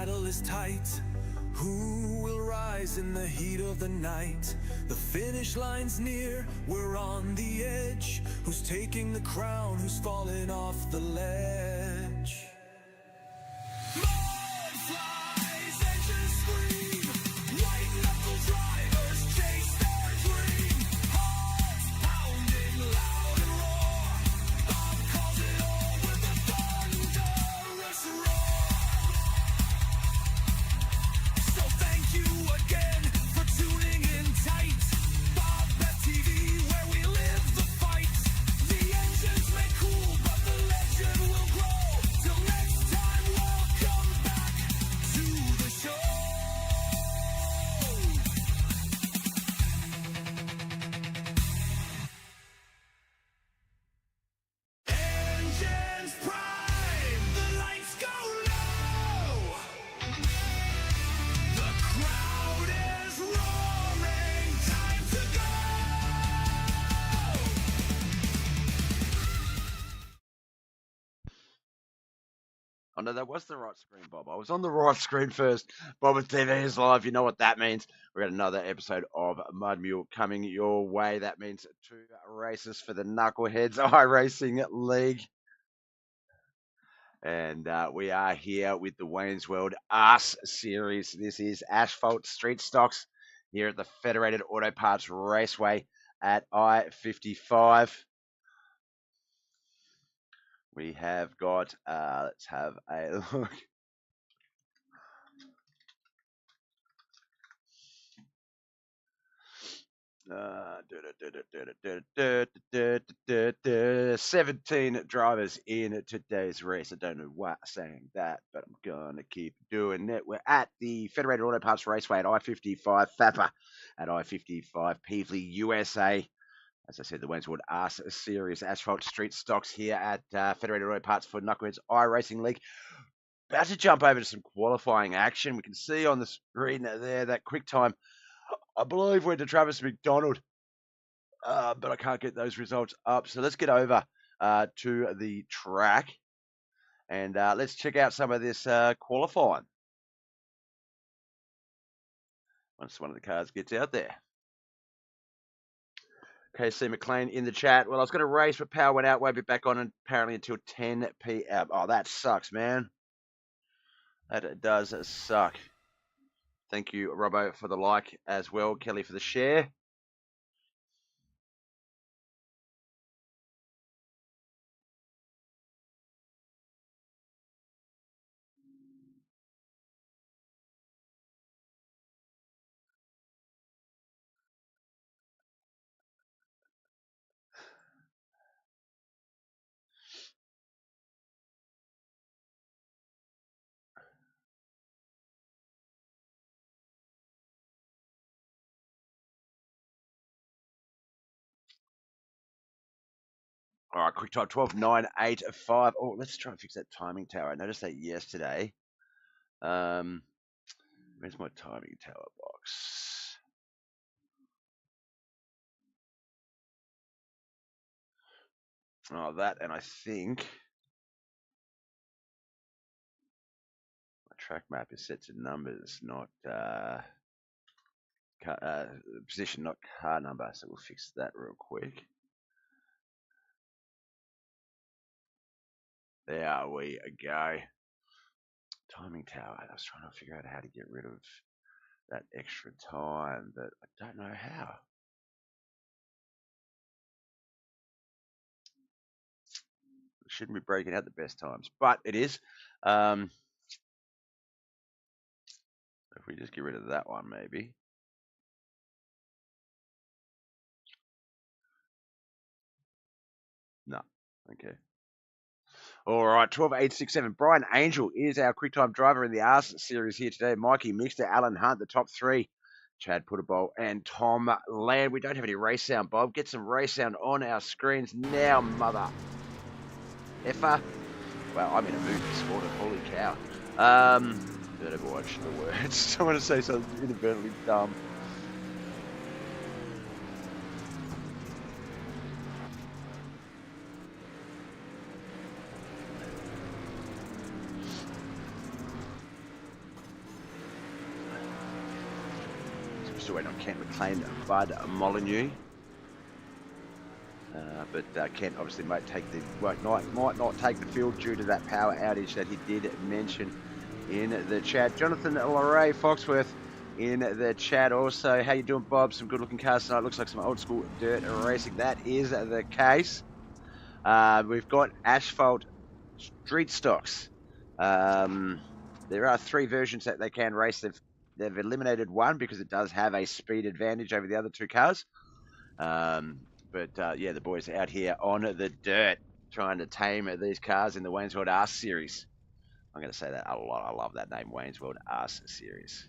battle is tight. Who will rise in the heat of the night? The finish line's near, we're on the edge. Who's taking the crown? Who's falling off the ledge? Mud flies, engines scream. White knuckle drivers chase their dream. Hearts pounding loud and roar. Bob calls it all with a thunderous roar. So thank you again for tuning in tight. BobbethTV, where we live the fight. The engines may cool, but the legend will grow. Till next time, welcome back to the show. Engines prime, the lights go low. The crowd is roaring, time to go. Oh no, that was the right screen, Bob. I was on the right screen first. BobbethTV is live. You know what that means. We've got another episode of Mud Mule coming your way. That means 2 races for the Knuckleheadz iRacing League. And we are here with the Wayne's World Arse Series. This is Asphalt Street Stocks here at the Federated Auto Parts Raceway at I-55. We have got, let's have a look. Uh, 17 drivers in today's race. I don't know why I'm saying that, but I'm going to keep doing it. We're at the Federated Auto Parts Raceway at I-55 FAPA at I-55 Peevely, USA. As I said, the Wayne's World Arse Series Asphalt Street Stocks here at Federated Auto Parts for Knuckleheadz iRacing League. About to jump over to some qualifying action. We can see on the screen there that quick time, I believe, went to Travis McDonald, but I can't get those results up. So let's get over to the track and let's check out some of this qualifying once one of the cars gets out there. KC McLean in the chat. Well, I was going to race, but power went out. Won't be back on apparently until 10 p.m. Oh, that sucks, man. That does suck. Thank you, Robbo, for the like as well. Kelly for the share. All right, quick time, 12.985. Oh, let's try and fix that timing tower. I noticed that yesterday. Where's my timing tower box? Oh, that, and I think my track map is set to numbers, not position, not car number. So we'll fix that real quick. There we go. Timing tower. I was trying to figure out how to get rid of that extra time, but I don't know how. It shouldn't be breaking out the best times, but it is. If we just get rid of that one, maybe. No. Okay. All right, 12.867. Brian Angel is our quick-time driver in the Arse Series here today. Mikey Mixter, Alan Hunt, the top 3. Chad Putterbowl and Tom Land. We don't have any race sound, Bob. Get some race sound on our screens now, mother effer. Well, I'm in a mood this morning. Holy cow. Don't ever watch the words. I want to say something inadvertently dumb. still waiting on Kent McLean, Bud Molyneux. But Kent obviously might not take the field due to that power outage that he did mention in the chat. Jonathan Lorray Foxworth in the chat also. How you doing, Bob? Some good looking cars tonight. Looks like some old school dirt racing. That is the case. We've got Asphalt street stocks. There are 3 versions that they can race. They've eliminated one because it does have a speed advantage over the other 2 cars. But yeah, the boys out here on the dirt trying to tame these cars in the Wayne's World Arse Series. I'm going to say that a lot. I love that name, Wayne's World Arse Series.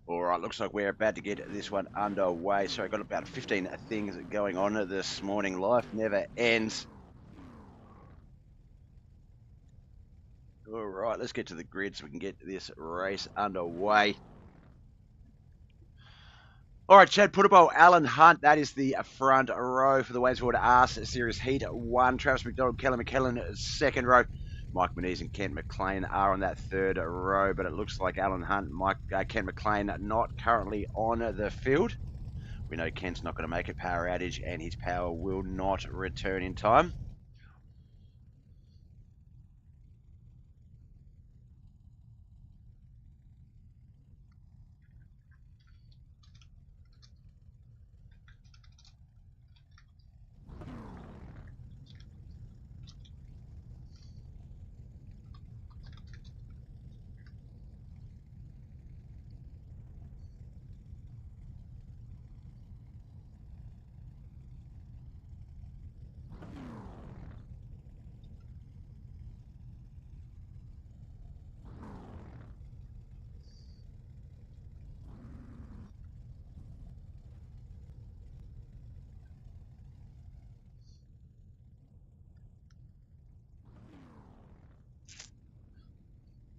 All right, looks like we're about to get this one underway. So I've got about 15 things going on this morning. Life never ends. All right, let's get to the grid so we can get this race underway. All right, Chad Puttable, Alan Hunt, that is the front row for the Wayne's World Arse Series Heat 1. Travis McDonald, Kelly McKellen, second row. Mike Menez and Kent McLean are on that third row, but it looks like Alan Hunt, Kent McLean not currently on the field. We know Kent's not going to make a power outage, and his power will not return in time.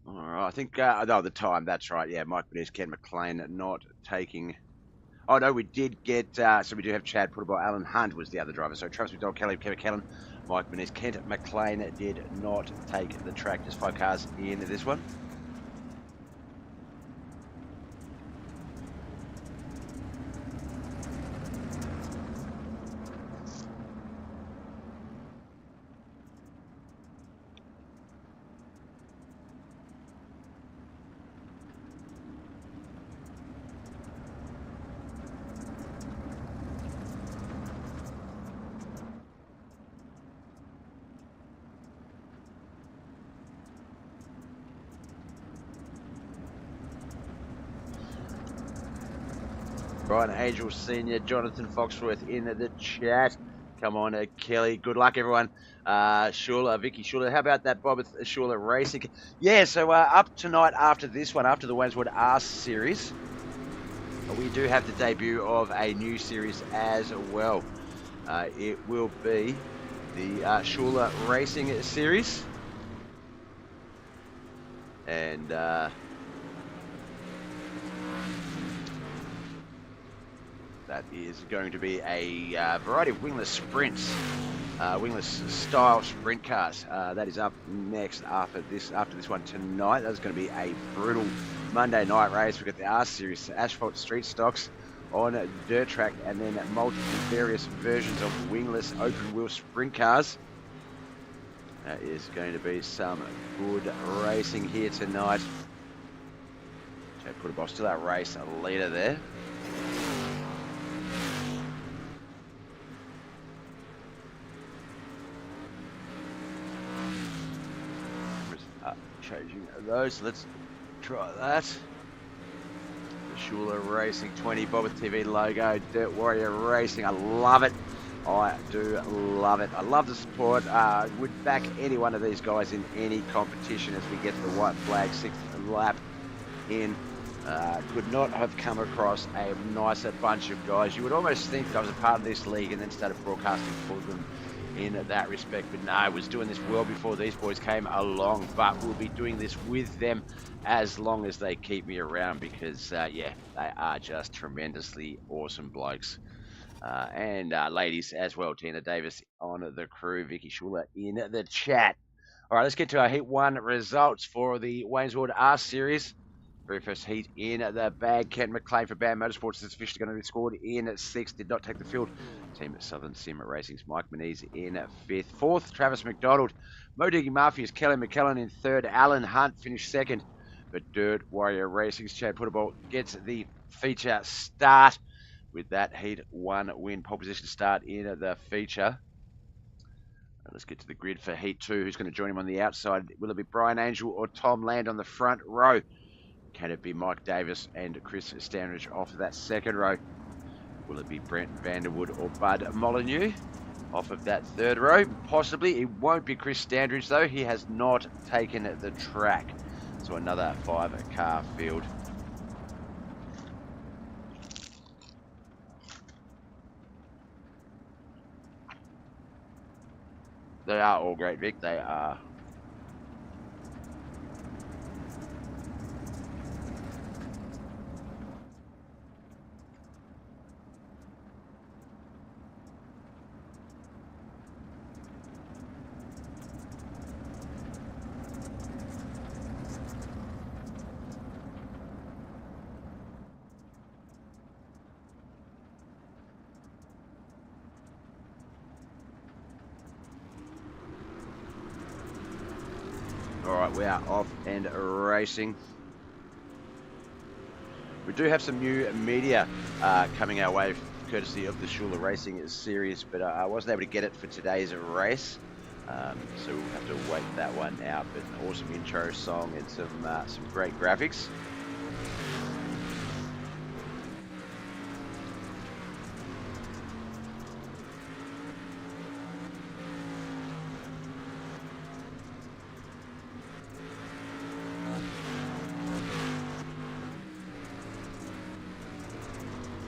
All right, I think, no, the time, that's right. Yeah, Mike Menez, Kent McLean not taking... Oh, no, we did get, so we do have Chad Puttable, Alan Hunt was the other driver. So Travis McDonald, Kelly McKellen, Mike Menez, Kent McLean did not take the track. There's 5 cars in this one. Brian Angel Sr., Jonathan Foxworth in the chat. Come on, Kelly. Good luck, everyone. Shuler, Vicky Shuler. How about that, Shuler Racing? Yeah, so up tonight after this one, after the Wayne's World Arse Series, we do have the debut of a new series as well. It will be the Shuler Racing series. And that is going to be a variety of wingless sprints, wingless style sprint cars. That is up next after this one tonight. That's going to be a brutal Monday night race. We've got the R Series, Asphalt street stocks on a dirt track, and then multiple various versions of wingless open wheel sprint cars. That is going to be some good racing here tonight. Chad Putterboss still that race leader there. Changing those. Let's try that. The Shuler Racing 20 BobbethTV logo, Dirt Warrior Racing. I love it. I do love it. I love the support. Would back any one of these guys in any competition as we get the white flag 6th lap in. Could not have come across a nicer bunch of guys. You would almost think that I was a part of this league and then started broadcasting for them in that respect, but no, I was doing this well before these boys came along, but we'll be doing this with them as long as they keep me around, because yeah, they are just tremendously awesome blokes. And ladies as well. Tina Davis on the crew, Vicky Schuler in the chat. All right, let's get to our Heat 1 results for the Wayneswood R Series. Very first heat in the bag. Ken McLean for Band Motorsports is officially going to be scored in 6th. Did not take the field. Team at Southern Sim Racing's Mike Moniz in 5th. 4th, Travis McDonald. Mo Diggy Murphy's Kelly McKellen in 3rd. Alan Hunt finished 2nd. But Dirt Warrior Racing's Chad Putterball gets the feature start with that Heat 1 win. Pole position start in the feature. Let's get to the grid for Heat 2. Who's going to join him on the outside? Will it be Brian Angel or Tom Land on the front row? Can it be Mike Davis and Chris Standridge off of that second row? Will it be Brent Vanderwood or Bud Molyneux off of that third row? Possibly. It won't be Chris Standridge, though. He has not taken the track. So another 5-car field. They are all great, Vic. They are. Alright, we are off and racing. We do have some new media coming our way, courtesy of the Shuler Racing series, but I wasn't able to get it for today's race, so we'll have to wait that one out. But an awesome intro song and some great graphics.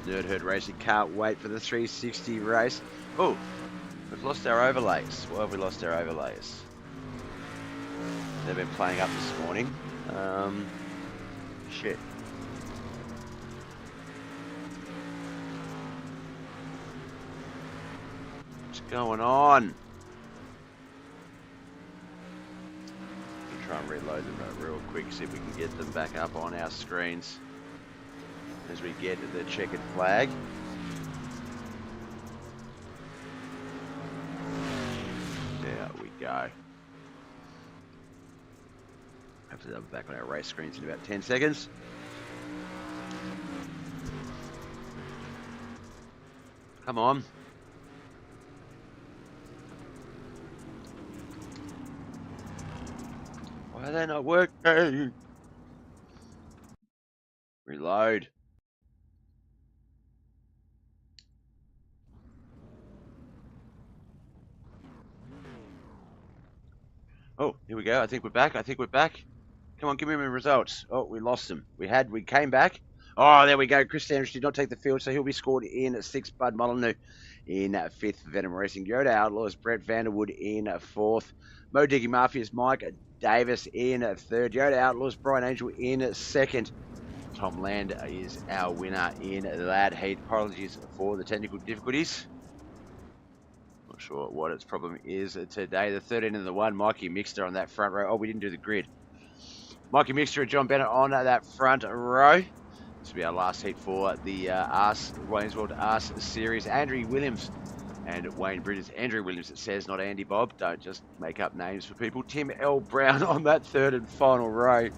Nerd Herd Racing can't wait for the 360 race. Oh, we've lost our overlays. Why have we lost our overlays? They've been playing up this morning. Shit. What's going on? We'll try and reload them real quick, see if we can get them back up on our screens as we get the checkered flag. There we go. Hopefully they'll be back on our race screens in about 10 seconds. Come on. Why are they not working? Reload. Oh, here we go. I think we're back. Come on, give me my results. Oh, we lost them. We came back. Oh, there we go. Chris Sanders did not take the field, so he'll be scored in 6th. Bud Molyneux in 5th. Venom Racing. Yoda Outlaws. Brett Vanderwood in 4th. Mo Diggy Mafia's Mike Davis in 3rd. Yoda Outlaws. Brian Angel in 2nd. Tom Land is our winner in that heat. Apologies for the technical difficulties. Not sure what its problem is today. The 13 and the 1, Mikey Mixter on that front row. Oh, we didn't do the grid. Mikey Mixter and John Bennett on that front row. This will be our last heat for the Wayne's World Arse Series. Andrew Williams and Wayne Bridges. Andrew Williams, it says, not Andy Bob. Don't just make up names for people. Tim L. Brown on that 3rd and final row.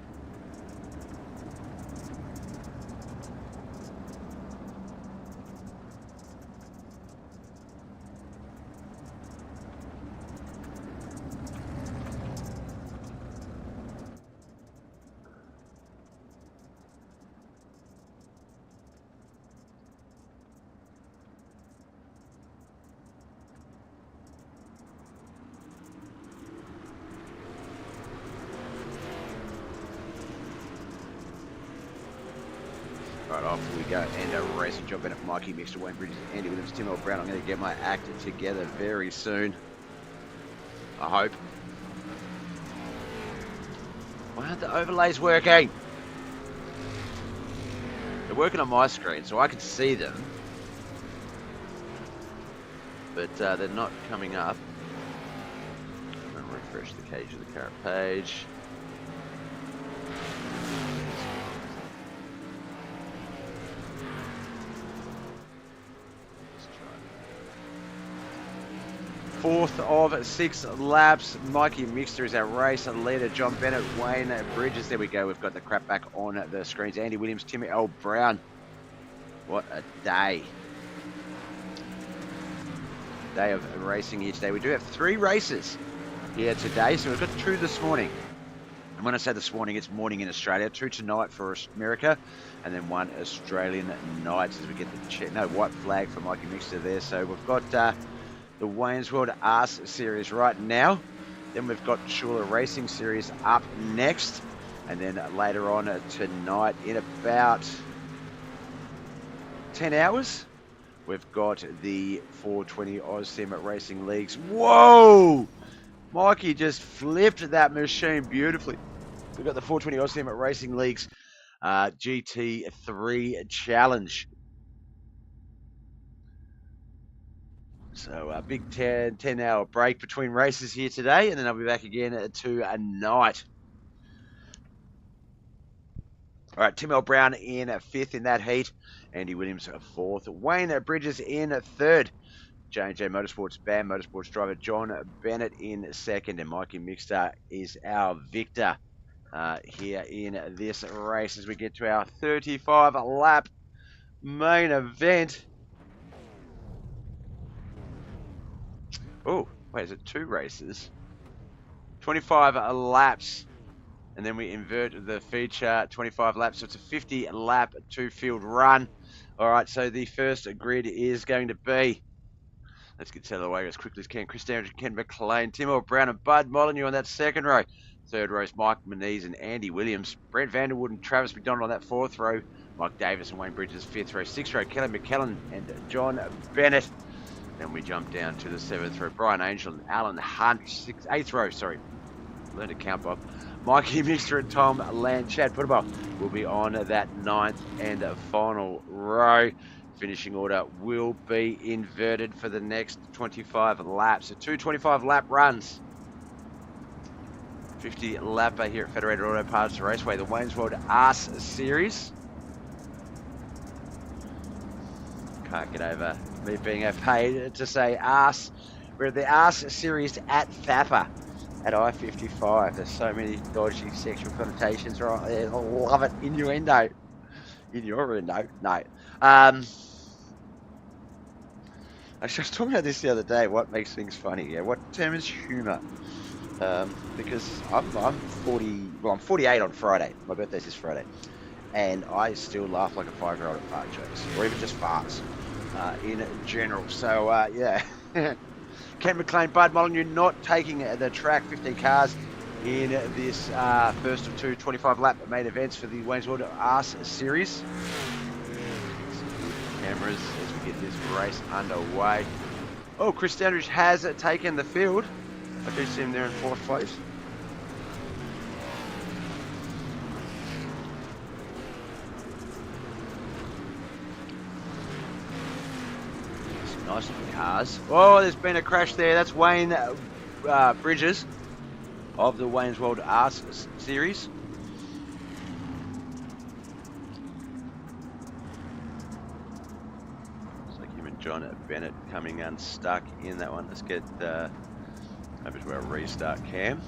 Right, off we go. And a racing job Bennett, Mikey Mixter, Wayne Bridges, Andy Williams, Tim L. Brown. I'm going to get my act together very soon. I hope. Why aren't the overlays working? They're working on my screen, so I can see them. But they're not coming up. I'm going to refresh the page of the current page. Fourth of 6 laps. Mikey Mixter is our race leader. John Bennett, Wayne Bridges. There we go. We've got the crap back on the screens. Andy Williams, Tim L. Brown. What a day. Day of racing here today. We do have 3 races here today. So we've got 2 this morning. And when I say this morning, it's morning in Australia. 2 tonight for America. And then 1 Australian night as we get the white flag for Mikey Mixter there. So we've got the Wayne's World Arse Series right now. Then we've got Shuler Racing Series up next. And then later on tonight, in about 10 hours, we've got the 420 AusSim Racing Leagues. Whoa! Mikey just flipped that machine beautifully. We've got the 420 AusSim Racing Leagues GT3 Challenge. So a big 10-hour break between races here today, and then I'll be back again tonight. All right, Tim L. Brown in 5th in that heat. Andy Williams 4th. Wayne Bridges in 3rd. J&J Motorsports BAM Motorsports driver John Bennett in 2nd. And Mikey Mixter is our victor here in this race as we get to our 35-lap main event. Oh, wait, is it 2 races? 25 laps. And then we invert the feature, 25 laps. So it's a 50-lap 2-field run. All right, so the first grid is going to be, let's get this out of the way as quickly as can. Chris Sanders, Ken McLean, Tim L. Brown and Bud Molyneux on that 2nd row. 3rd row is Mike Moniz and Andy Williams. Brent Vanderwood and Travis McDonald on that 4th row. Mike Davis and Wayne Bridges, 5th row. 6th row, Kelly McKellen and John Bennett. Then we jump down to the 7th row. Brian Angel and Alan Hunt. 8th row, sorry. Learn to count, Bob. Mikey Mixter and Tom Land. Chad Puttable will be on that 9th and final row. Finishing order will be inverted for the next 25 laps. So 2 25-lap runs. 50-lapper here at Federated Auto Parts Raceway, the Wayne's World Arse Series. Can't get over me being paid to say arse. We're at the Arse Series at Thapper at I-55. There's so many dodgy sexual connotations right there. I love it. Innuendo. Innuendo? No. I was just talking about this the other day. What makes things funny? Yeah, what determines humour? Because I'm 40. Well, I'm 48 on Friday. My birthday's this Friday, and I still laugh like a 5-year-old at fart jokes, or even just farts in general. So yeah. Ken McLean, Bud Molyneux not taking the track. 15 cars in this first of two 25-lap main events for the Waynesworld Arse Series. Cameras as we get this race underway. Oh, Chris Standridge has taken the field. I do see him there in fourth place. Some nice looking cars. Oh, there's been a crash there. That's Wayne Bridges of the Waynesworld Arse Series. John Bennett coming unstuck in that one. Let's get over to our restart cam.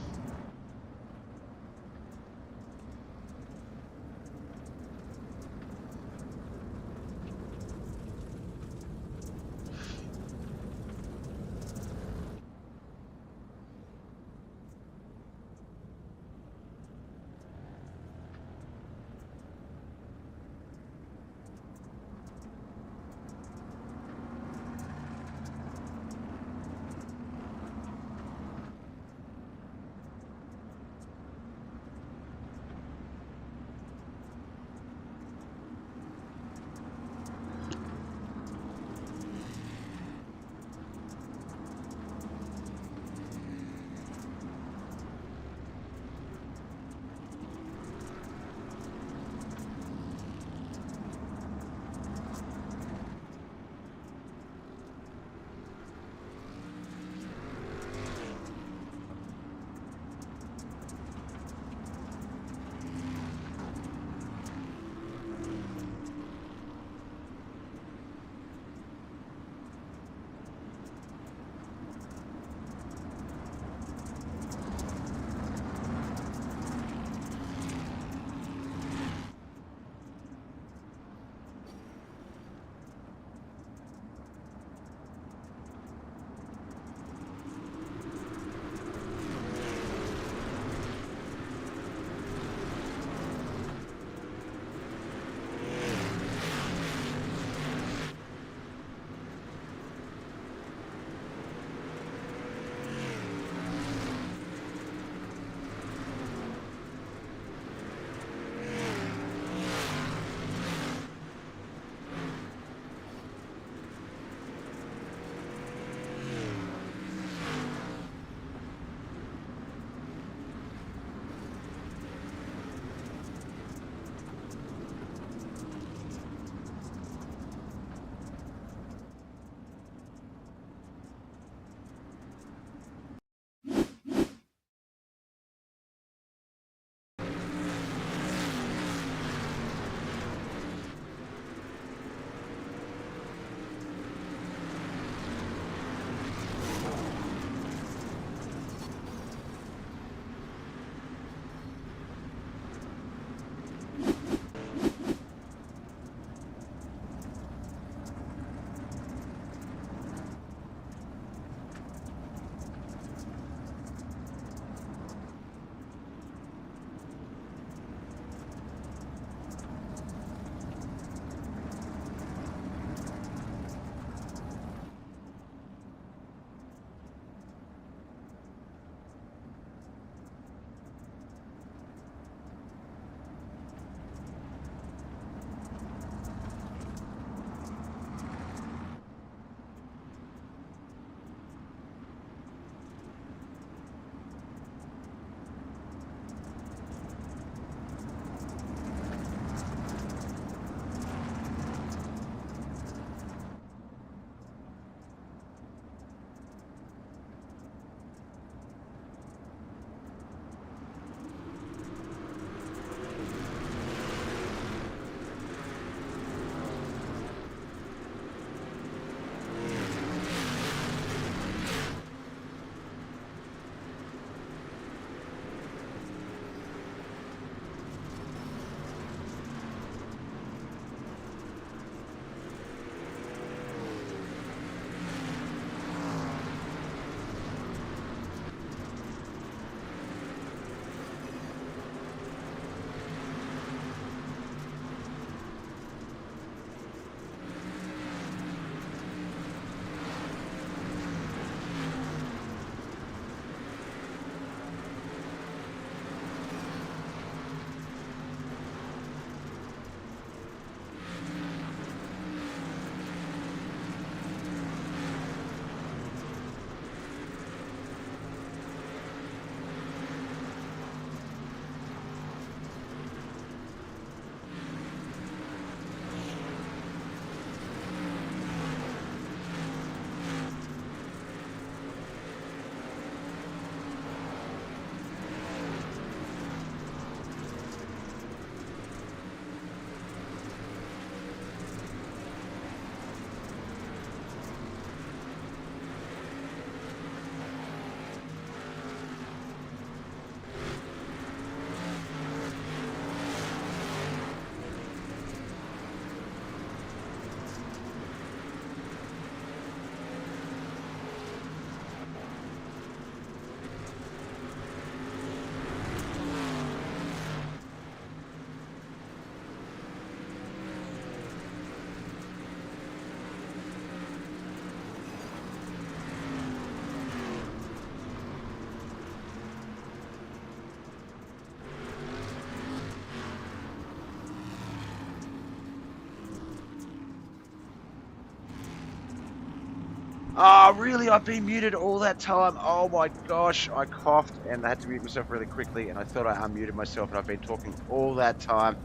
Oh, really? I've been muted all that time. Oh my gosh, I coughed and I had to mute myself really quickly, and I thought I unmuted myself, and I've been talking all that time.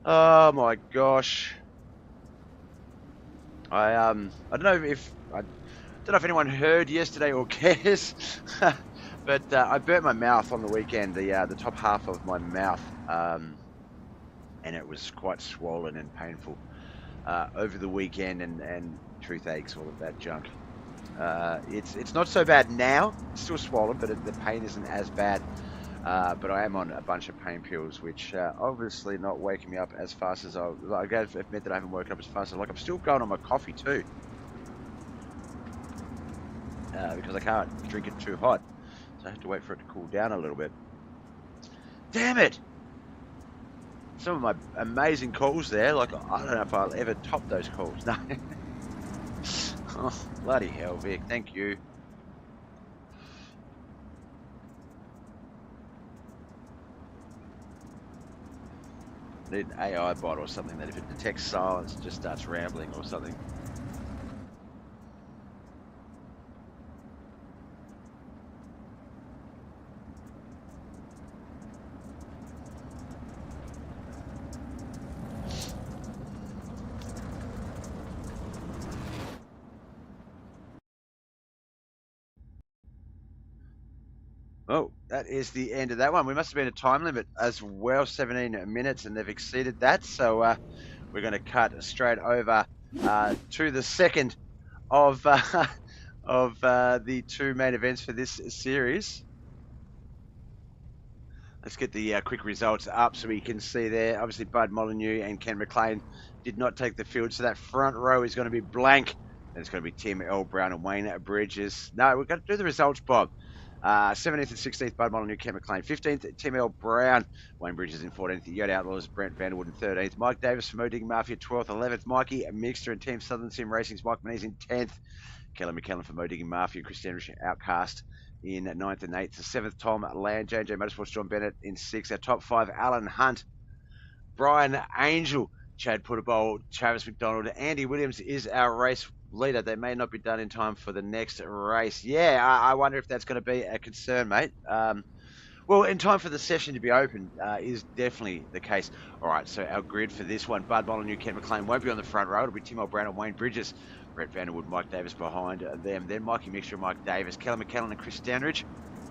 Oh my gosh. I don't know if anyone heard yesterday or cares, but I burnt my mouth on the weekend, the top half of my mouth, and it was quite swollen and painful over the weekend, and toothaches, all of that junk. It's not so bad now. It's still swollen, but the pain isn't as bad. But I am on a bunch of pain pills, which obviously not waking me up as fast as I gotta admit that I haven't woken up as fast as I'm still going on my coffee too, because I can't drink it too hot, so I have to wait for it to cool down a little bit. Damn it! Some of my amazing calls there. Like, I don't know if I'll ever top those calls. No. Oh, bloody hell, Vic. Thank you. Need an AI bot or something that if it detects silence, it just starts rambling or something. Oh, that is the end of that one. We must have been a time limit as well, 17 minutes, and they've exceeded that. So we're going to cut straight over to the second of the two main events for this series. Let's get the quick results up so we can see there. Obviously, Bud Molyneux and Ken McLean did not take the field, so that front row is going to be blank. And it's going to be Tim L. Brown and Wayne Bridges. No, we've got to do the results, Bob. 17th and 16th, Bud Molyneux, Ken McLean. 15th, Tim L. Brown. Wayne Bridges in 14th. Yacht Outlaws, Brent Vanderwood in 13th. Mike Davis from Modig Mafia, 12th. 11th, Mikey Mixter and Team Southern Sim Racing's Mike Manise in 10th. Kelly McKellen from Modig Mafia, Chris Enrich Outcast in 9th and 8th. 7th, Tom Land, JJ Motorsports, John Bennett in 6th. Our top 5, Alan Hunt, Brian Angel, Chad Putterbowl, Travis McDonald, Andy Williams is our race leader. They may not be done in time for the next race. Yeah, I wonder if that's going to be a concern, mate. Well, in time for the session to be open is definitely the case. All right, so our grid for this one, Bud Molyneux, Ken McLean won't be on the front row. It'll be Tim O'Brien and Wayne Bridges, Brett Vanderwood, Mike Davis behind them. Then Mikey Mixture and Mike Davis, Kelly McKellen and Chris Stanridge,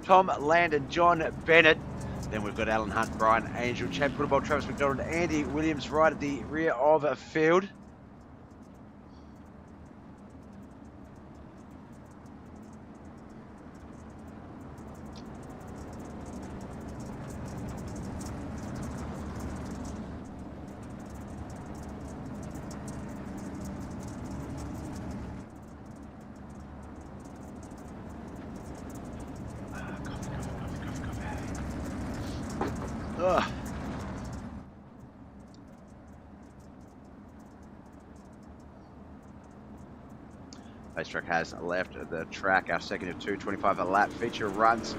Tom Landon, John Bennett. Then we've got Alan Hunt, Brian Angel, Chad Putterbowl, Travis McDonald, Andy Williams right at the rear of a field. Ugh. Racetrack has left the track. Our second of two 25 a lap feature runs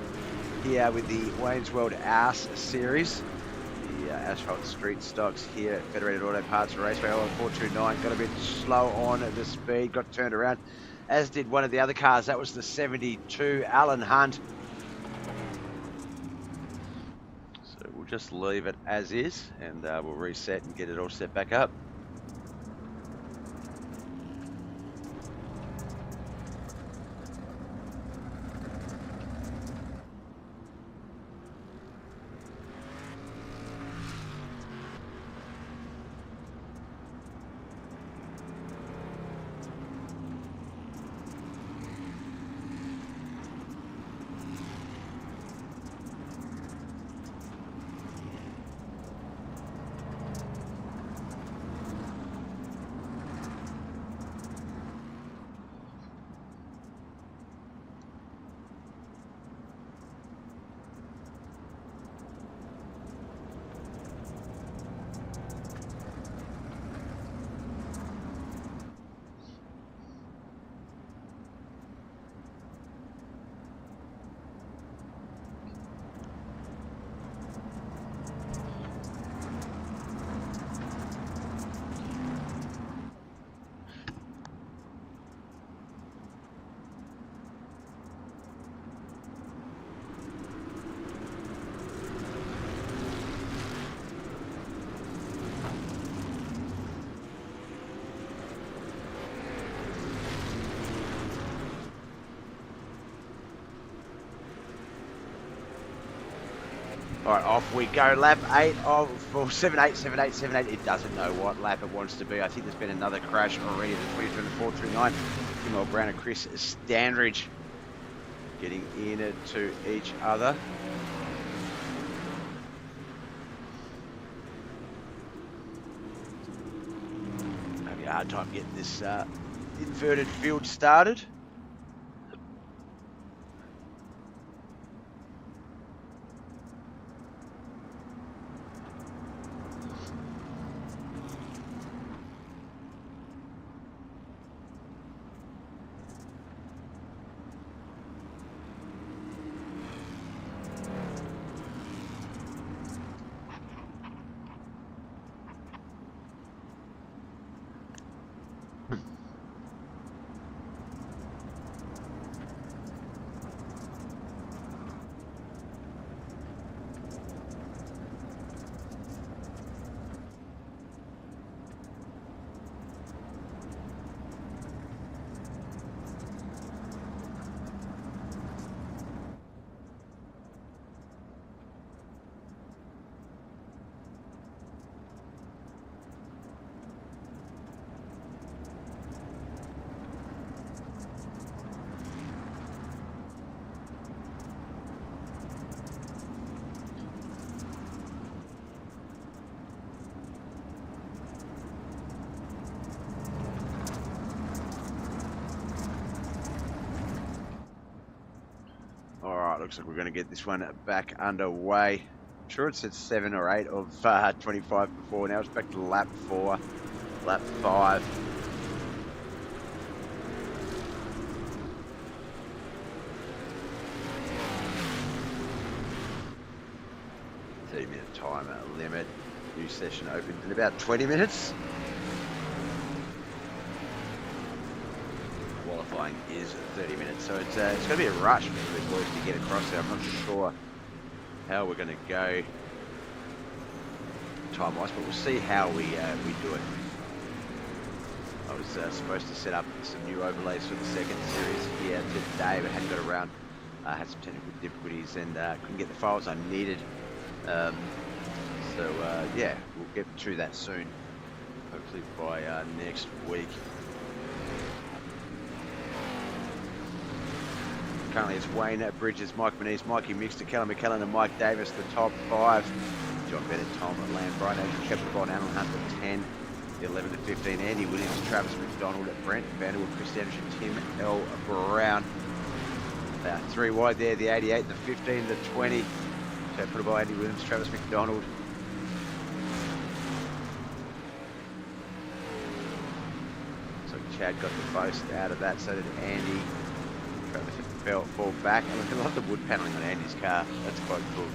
here with the Wayne's World Ass Series. The Asphalt Street stocks here at Federated Auto Parts Raceway on 429. Got a bit slow on the speed, got turned around, as did one of the other cars. That was the 72, Alan Hunt. So we'll just leave it as is, and we'll reset and get it all set back up. All right, off we go. Lap 8 of 7-8, 7-8, 7-8. It doesn't know what lap it wants to be. I think there's been another crash already. The 22 and the 439. Tim Brown and Chris Standridge getting into each other. Having a hard time getting this inverted field started. Looks like we're going to get this one back underway. I'm sure it said 7 or 8 of 25 before. Now it's back to lap 4, lap 5. $30-minute timer limit. New session opens in about 20 minutes. Qualifying is 30 minutes, so it's going to be a rush for these boys to get across there. I'm not sure how we're going to go time-wise, but we'll see how we do it. I was supposed to set up some new overlays for the second series here today, but hadn't got around. Had some technical difficulties and couldn't get the files I needed. Yeah, we'll get to that soon, hopefully by next week. Currently it's Wayne Bridges, Mike Manise, Mikey Mixter, Callum McKellen and Mike Davis, the top 5. John Bennett, Tom Land, Brian Adrian, Kevin Bond, Alan Hunt at 10. The 11 to 15, Andy Williams, Travis McDonald at Brent, Vanderwood, Chris Anderson, Tim L. Brown. 3 wide there, the 88, the 15, the 20. So put by Andy Williams, Travis McDonald. So Chad got the most out of that, so did Andy. Travis fall back, and I love the wood panelling on Andy's car. That's quite cool.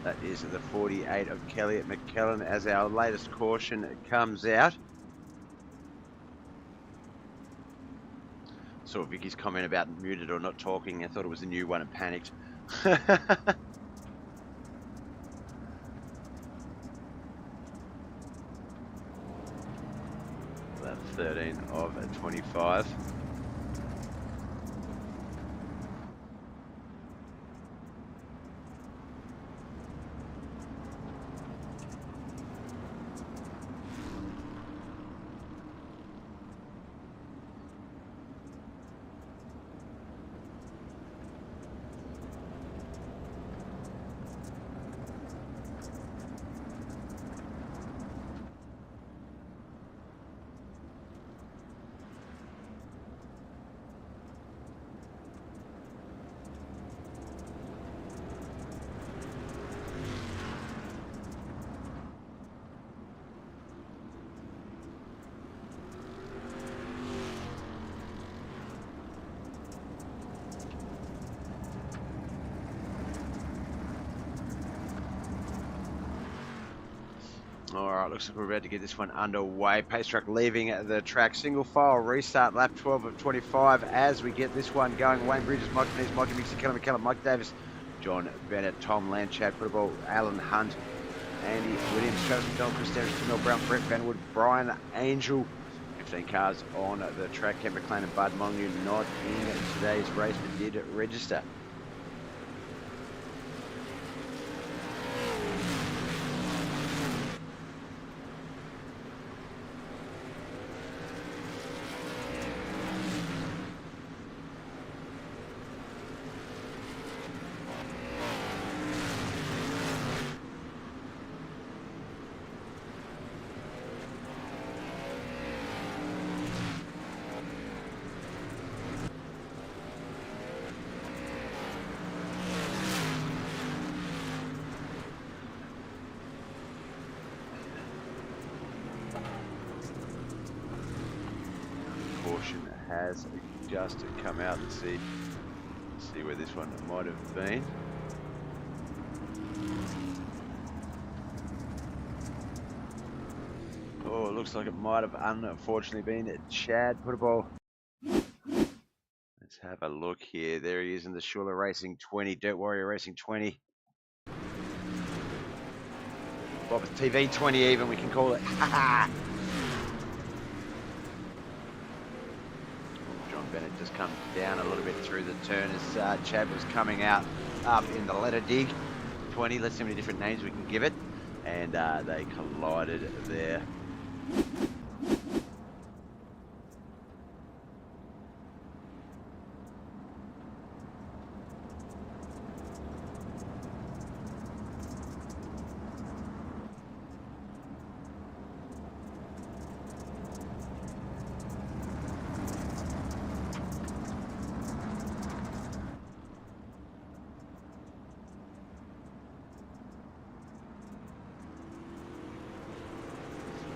That is the 48 of Kelly at McKellen as our latest caution comes out. Saw Vicky's comment about muted or not talking. I thought it was a new one and panicked. That 13 of 25. Alright, looks like we're about to get this one underway. Pace truck leaving the track. Single file restart, lap 12 of 25 as we get this one going. Wayne Bridges, Mike Denise, Mike Mixon, Callum McKellen, Mike Davis, John Bennett, Tom Land, Chad Puttable, Alan Hunt, Andy Williams, Travis McDonald, Chris Dennis, Tim Brown, Brett Vanwood, Brian Angel. 15 cars on the track. Ken McLean and Bud Molyneux not in today's race, but did register. Caution has just come out and see where this one might have been. Oh, it looks like it might have unfortunately been Chad Puttable. Let's have a look here. There he is in the Shuler Racing 20, Dirt Warrior Racing 20. BobbethTV 20 even, we can call it. Bennett just come down a little bit through the turn as Chad was coming out up in the letter dig. 20, let's see how many different names we can give it. And they collided there.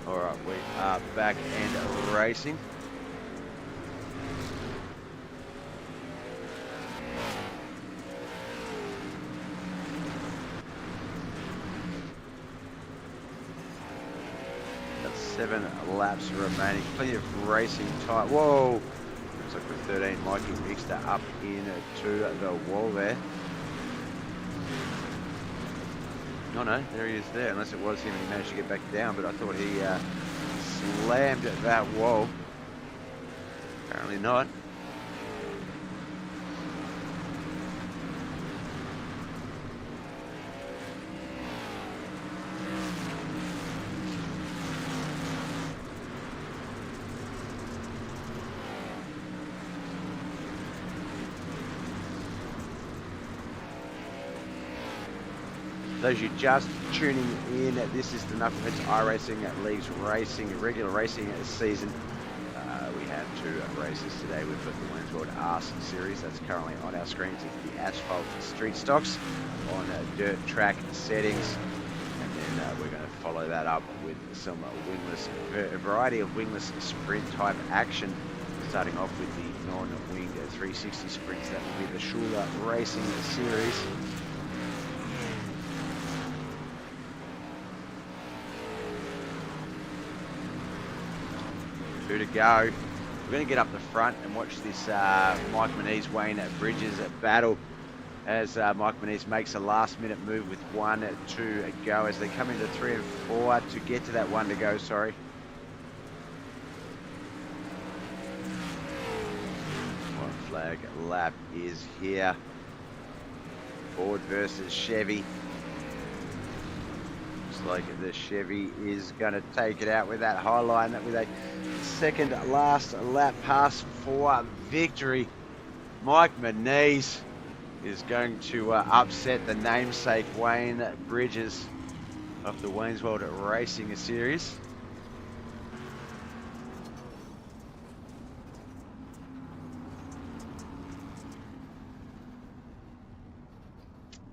All right, we are back and racing. Got 7 laps remaining, plenty of racing time. Whoa! Looks like we're 13. Mikey Mixter up into the wall there. Oh no, there he is there, unless it was him and he managed to get back down, but I thought he slammed that wall. Apparently not. Those you just tuning in, this is the Knuckleheadz iRacing Leagues Racing, regular racing season. We have 2 races today. We've got the Wayne's World Arse Series, that's currently on our screens. It's the Asphalt Street Stocks on dirt track settings. And then we're going to follow that up with some wingless, a variety of wingless sprint type action. Starting off with the non-winged 360 sprints, that will be the Shuler Racing Series. 2 to go. We're going to get up the front and watch this Mike Manise Wayne Bridges battle as Mike Manise makes a last minute move with 1 to go as they come into 3 and 4 to get to that 1 to go, sorry. White flag lap is here. Ford versus Chevy. Like the Chevy is going to take it out with that high line with a second last lap pass for victory. Mike Manise is going to upset the namesake Wayne Bridges of the Wayne's World Racing Series.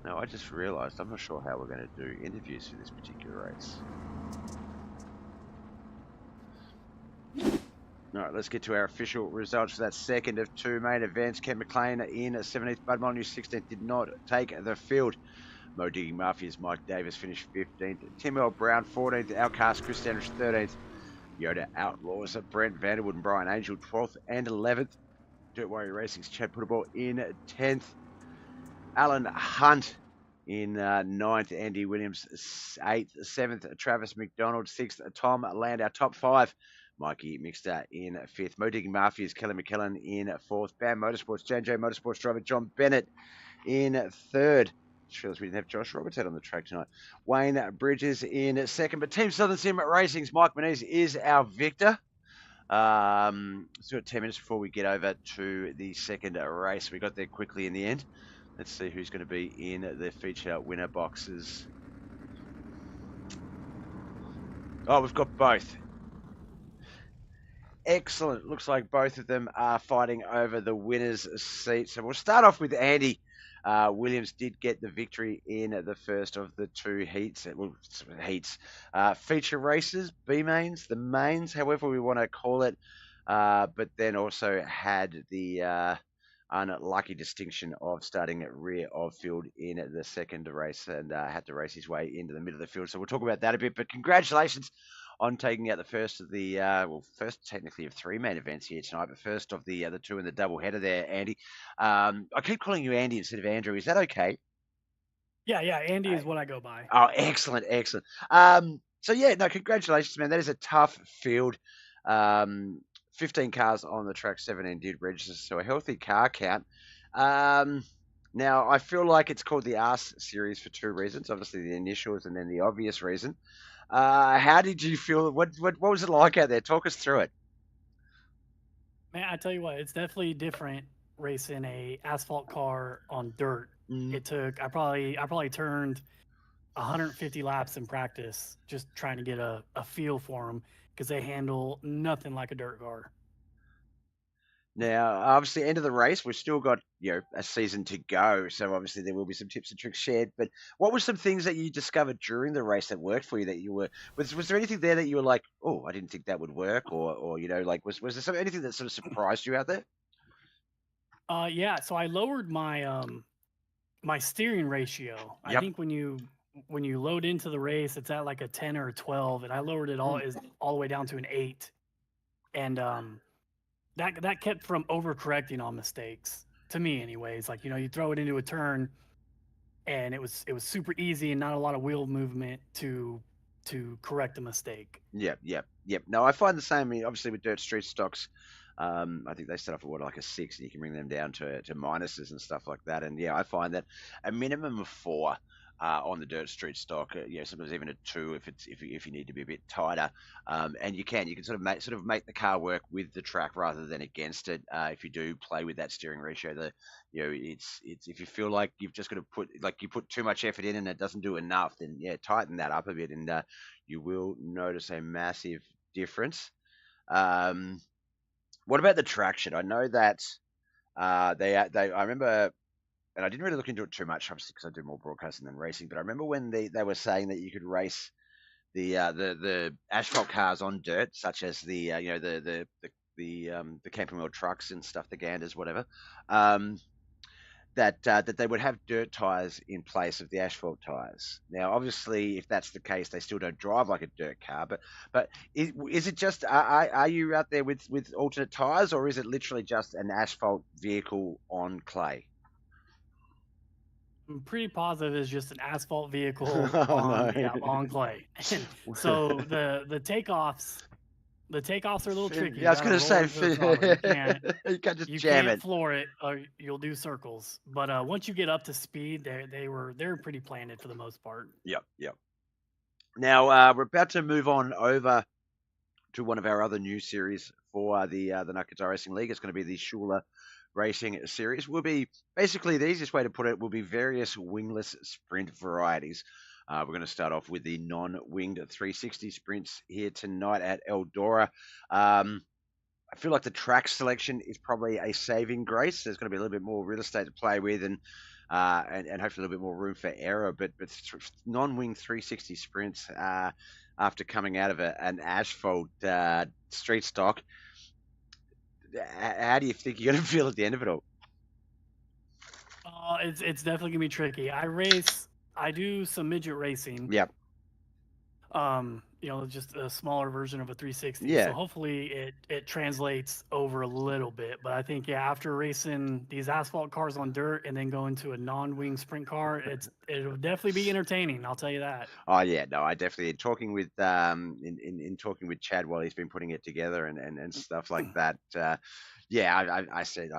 Now, I just realised I'm not sure how we're going to do interviews for this particular race. Alright, let's get to our official results for that second of 2 main events. Ken McLean in 17th, Bud Molyneux 16th, did not take the field. Mo Digging Mafia's Mike Davis finished 15th. Tim L. Brown 14th, Outcast Chris Standish 13th. Yoda Outlaws Brent Vanderwood and Brian Angel 12th and 11th. Dirt Warrior Racing's Chad Puttable in 10th. Alan Hunt in ninth, Andy Williams eighth, seventh, Travis McDonald sixth, Tom Landau top five, Mikey Mixter in fifth, Mo Digging Mafia's Kelly McKellen in fourth, Bam Motorsports, J&J Motorsports driver John Bennett in third. Just realised we didn't have Josh Roberts out on the track tonight. Wayne Bridges in second, but Team Southern Sim Racing's Mike Menezes is our victor. Still got 10 minutes before we get over to the second race. We got there quickly in the end. Let's see who's going to be in the feature winner boxes. Oh, we've got both. Excellent. Looks like both of them are fighting over the winner's seat. So we'll start off with Andy. Williams did get the victory in the first of the two heats. Feature races, B-mains, the mains, however we want to call it. But then also had the unlucky distinction of starting at rear of field in the second race and had to race his way into the middle of the field. So we'll talk about that a bit. But congratulations on taking out the first of the first technically of three main events here tonight, but first of the two in the double header there, Andy. I keep calling you Andy instead of Andrew. Is that okay? Yeah, Andy is what I go by. Oh, excellent. So yeah, no, congratulations, man. That is a tough field. 15 cars on the track, 17 did register, so a healthy car count. Now, I feel like it's called the Arse series for two reasons. Obviously, the initials and then the obvious reason. How did you feel? What was it like out there? Talk us through it. Man, I tell you what, it's definitely different racing a asphalt car on dirt. It took I probably turned 150 laps in practice just trying to get a feel for them because they handle nothing like a dirt car. Now, obviously, end of the race, we've still got a season to go, so obviously there will be some tips and tricks shared. But what were some things that you discovered during the race that worked for you? That you were was there anything there that you were like, oh, I didn't think that would work, or like was there anything that sort of surprised you out there? Yeah. So I lowered my my steering ratio. I think when you load into the race, it's at like a 10 or a 12, and I lowered it all the way down to an 8, and that kept from overcorrecting on mistakes to me, anyways. Like you throw it into a turn, and it was super easy and not a lot of wheel movement to correct a mistake. Yep. No, I find the same. I mean, obviously with dirt street stocks, I think they start off at like a 6, and you can bring them down to minuses and stuff like that. And yeah, I find that a minimum of 4 on the dirt street stock, sometimes even a 2 if you need to be a bit tighter. And you can sort of make the car work with the track rather than against it. If you do play with that steering ratio, it's if you feel like you've just got to you put too much effort in and it doesn't do enough, then tighten that up a bit, and you will notice a massive difference. What about the traction? I know that I remember, and I didn't really look into it too much, obviously, because I do more broadcasting than racing. But I remember when they were saying that you could race the asphalt cars on dirt, such as the camping wheel trucks and stuff, the Ganders, whatever. That they would have dirt tires in place of the asphalt tires. Now, obviously, if that's the case, they still don't drive like a dirt car. But is it just are you out there with alternate tires, or is it literally just an asphalt vehicle on clay? I'm pretty positive it's just an asphalt vehicle on clay. So the takeoffs are a little tricky. Yeah, I was going to say, you can't just jam it. Floor it, or you'll do circles. But once you get up to speed, they're pretty planted for the most part. Yep. Now we're about to move on over to one of our other new series for the Knuckleheadz iRacing League. It's going to be the Shuler Racing series. Will be basically the easiest way to put it will be various wingless sprint varieties. We're going to start off with the non-winged 360 sprints here tonight at Eldora. I feel like the track selection is probably a saving grace. There's going to be a little bit more real estate to play with, and hopefully a little bit more room for error. But non-winged 360 sprints after coming out of an asphalt street stock, how do you think you're going to feel at the end of it all? It's definitely going to be tricky. I do some midget racing. Yep. Just a smaller version of a 360. So Yeah. hopefully it translates over a little bit. But I think after racing these asphalt cars on dirt and then going to a non-wing sprint car, it'll definitely be entertaining. I'll tell you that. Oh yeah, no, I definitely in talking with in talking with Chad while he's been putting it together and stuff like that. Yeah, I said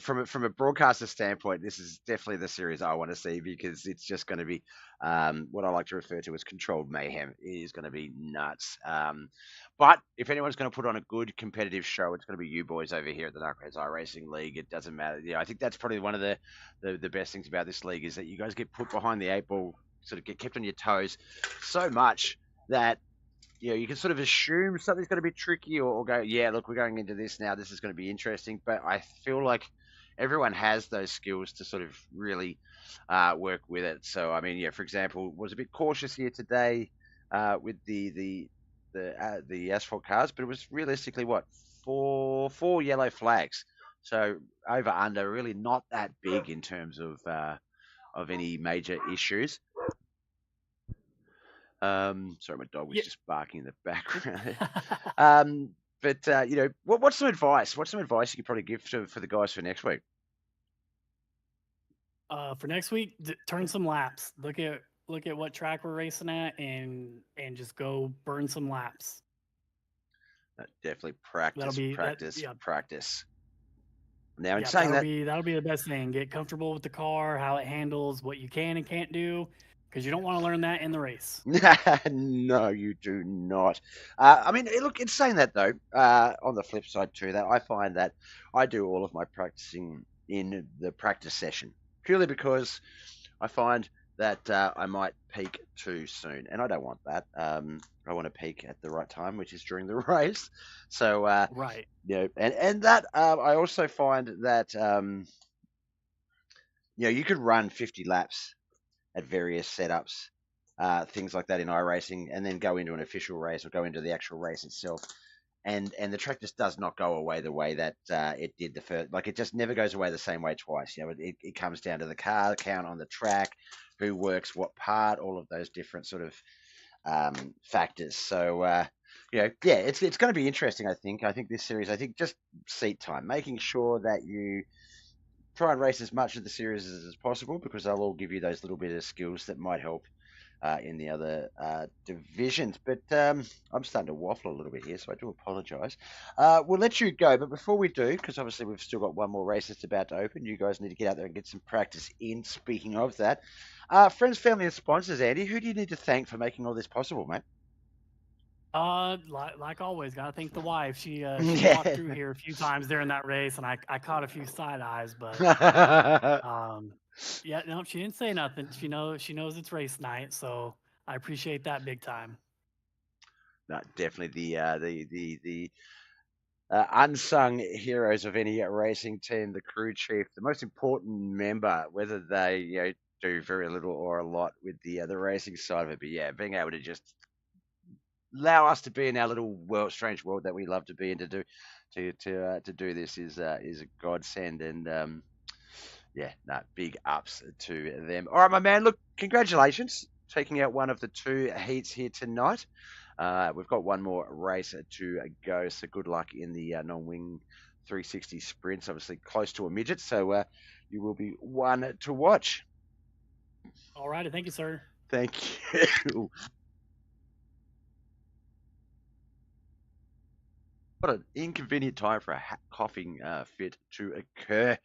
from a broadcaster standpoint, this is definitely the series I want to see because it's just going to be what I like to refer to as controlled mayhem. It is going to be nuts. But if anyone's going to put on a good competitive show, it's going to be you boys over here at the Knuckleheadz iRacing League. It doesn't matter. Yeah, I think that's probably one of the best things about this league is that you guys get put behind the eight ball, sort of get kept on your toes so much that you can sort of assume something's going to be tricky or go, yeah, look, we're going into this now. This is going to be interesting. But I feel like everyone has those skills to sort of really work with it. So, I mean, yeah, for example, was a bit cautious here today with the asphalt cars, but it was realistically what four yellow flags. So over under, really not that big in terms of any major issues. Sorry, my dog was Yeah. just barking in the background. What's some advice? What's some advice you could probably give for the guys for next week? For next week, turn some laps. Look at what track we're racing at, and just go burn some laps. Definitely practice. Now, in Yeah, saying that, that'll be the best thing. Get comfortable with the car, how it handles, what you can and can't do, because you don't want to learn that in the race. no, you do not. I mean, look, in saying that though, on the flip side too, that I find that I do all of my practicing in the practice session purely because I find that I might peak too soon, and I don't want that. I want to peak at the right time, which is during the race. So, Right. and that I also find that you could run 50 laps at various setups, things like that in iRacing, and then go into an official race or go into the actual race itself. And the track just does not go away the way that it did the first. Like it just never goes away the same way twice. It comes down to the car count on the track, who works what part, all of those different sort of factors. So it's going to be interesting. I think this series. I think just seat time, making sure that you try and race as much of the series as possible because they'll all give you those little bit of skills that might help in the other divisions. But I'm starting to waffle a little bit here, so I do apologise. We'll let you go, but before we do, because obviously we've still got one more race that's about to open, you guys need to get out there and get some practice in. Speaking of that, friends, family, and sponsors, Andy, who do you need to thank for making all this possible, mate? Like always, gotta thank the wife. She walked through here a few times during that race, and I caught a few side eyes, but yeah, no, she didn't say nothing. She knows it's race night, so I appreciate that big time. No, definitely the unsung heroes of any racing team, the crew chief, the most important member, whether they do very little or a lot with the racing side of it. But yeah, being able to just allow us to be in our little strange world that we love to be in to do this is a godsend, and big ups to them. All right, my man. Look, congratulations taking out one of the two heats here tonight. We've got one more race to go, so good luck in the non-wing 360 sprints. Obviously close to a midget, so you will be one to watch. All righty, thank you, sir. Thank you. What an inconvenient time for a coughing fit to occur.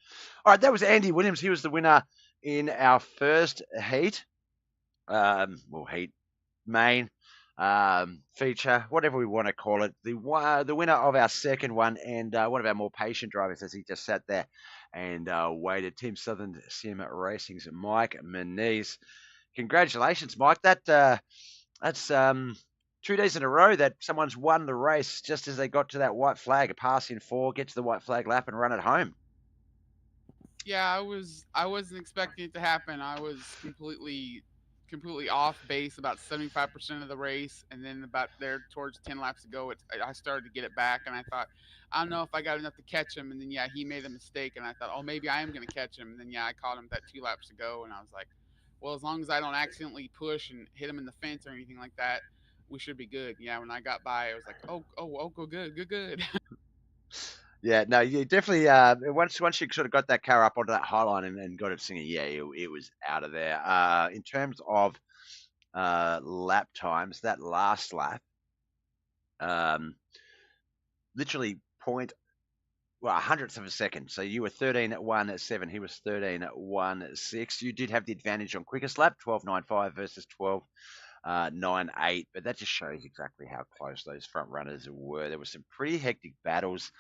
All right, that was Andy Williams. He was the winner in our first heat. Heat main feature, whatever we want to call it. The winner of our second one, and one of our more patient drivers as he just sat there and waited. Team Southern Sim Racing's Mike Moniz. Congratulations, Mike. That's 2 days in a row that someone's won the race just as they got to that white flag. A pass in 4, get to the white flag lap, and run it home. Yeah, I wasn't expecting it to happen. I was completely off base about 75% of the race, and then about there towards 10 laps to go, I started to get it back, and I thought, I don't know if I got enough to catch him, and then he made a mistake, and I thought, oh, maybe I am going to catch him, and then I caught him that 2 laps to go, and I was like, well, as long as I don't accidentally push and hit him in the fence or anything like that, we should be good. Yeah, when I got by, I was like, oh, go good. Yeah, no, you definitely. Once you sort of got that car up onto that high line and got it singing, yeah, it was out of there. In terms of lap times, that last lap, um, literally a hundredth of a second. So you were 13 at 1.7. He was 13 at 1.6. You did have the advantage on quickest lap, 12.95 versus 12.98. But that just shows exactly how close those front runners were. There were some pretty hectic battles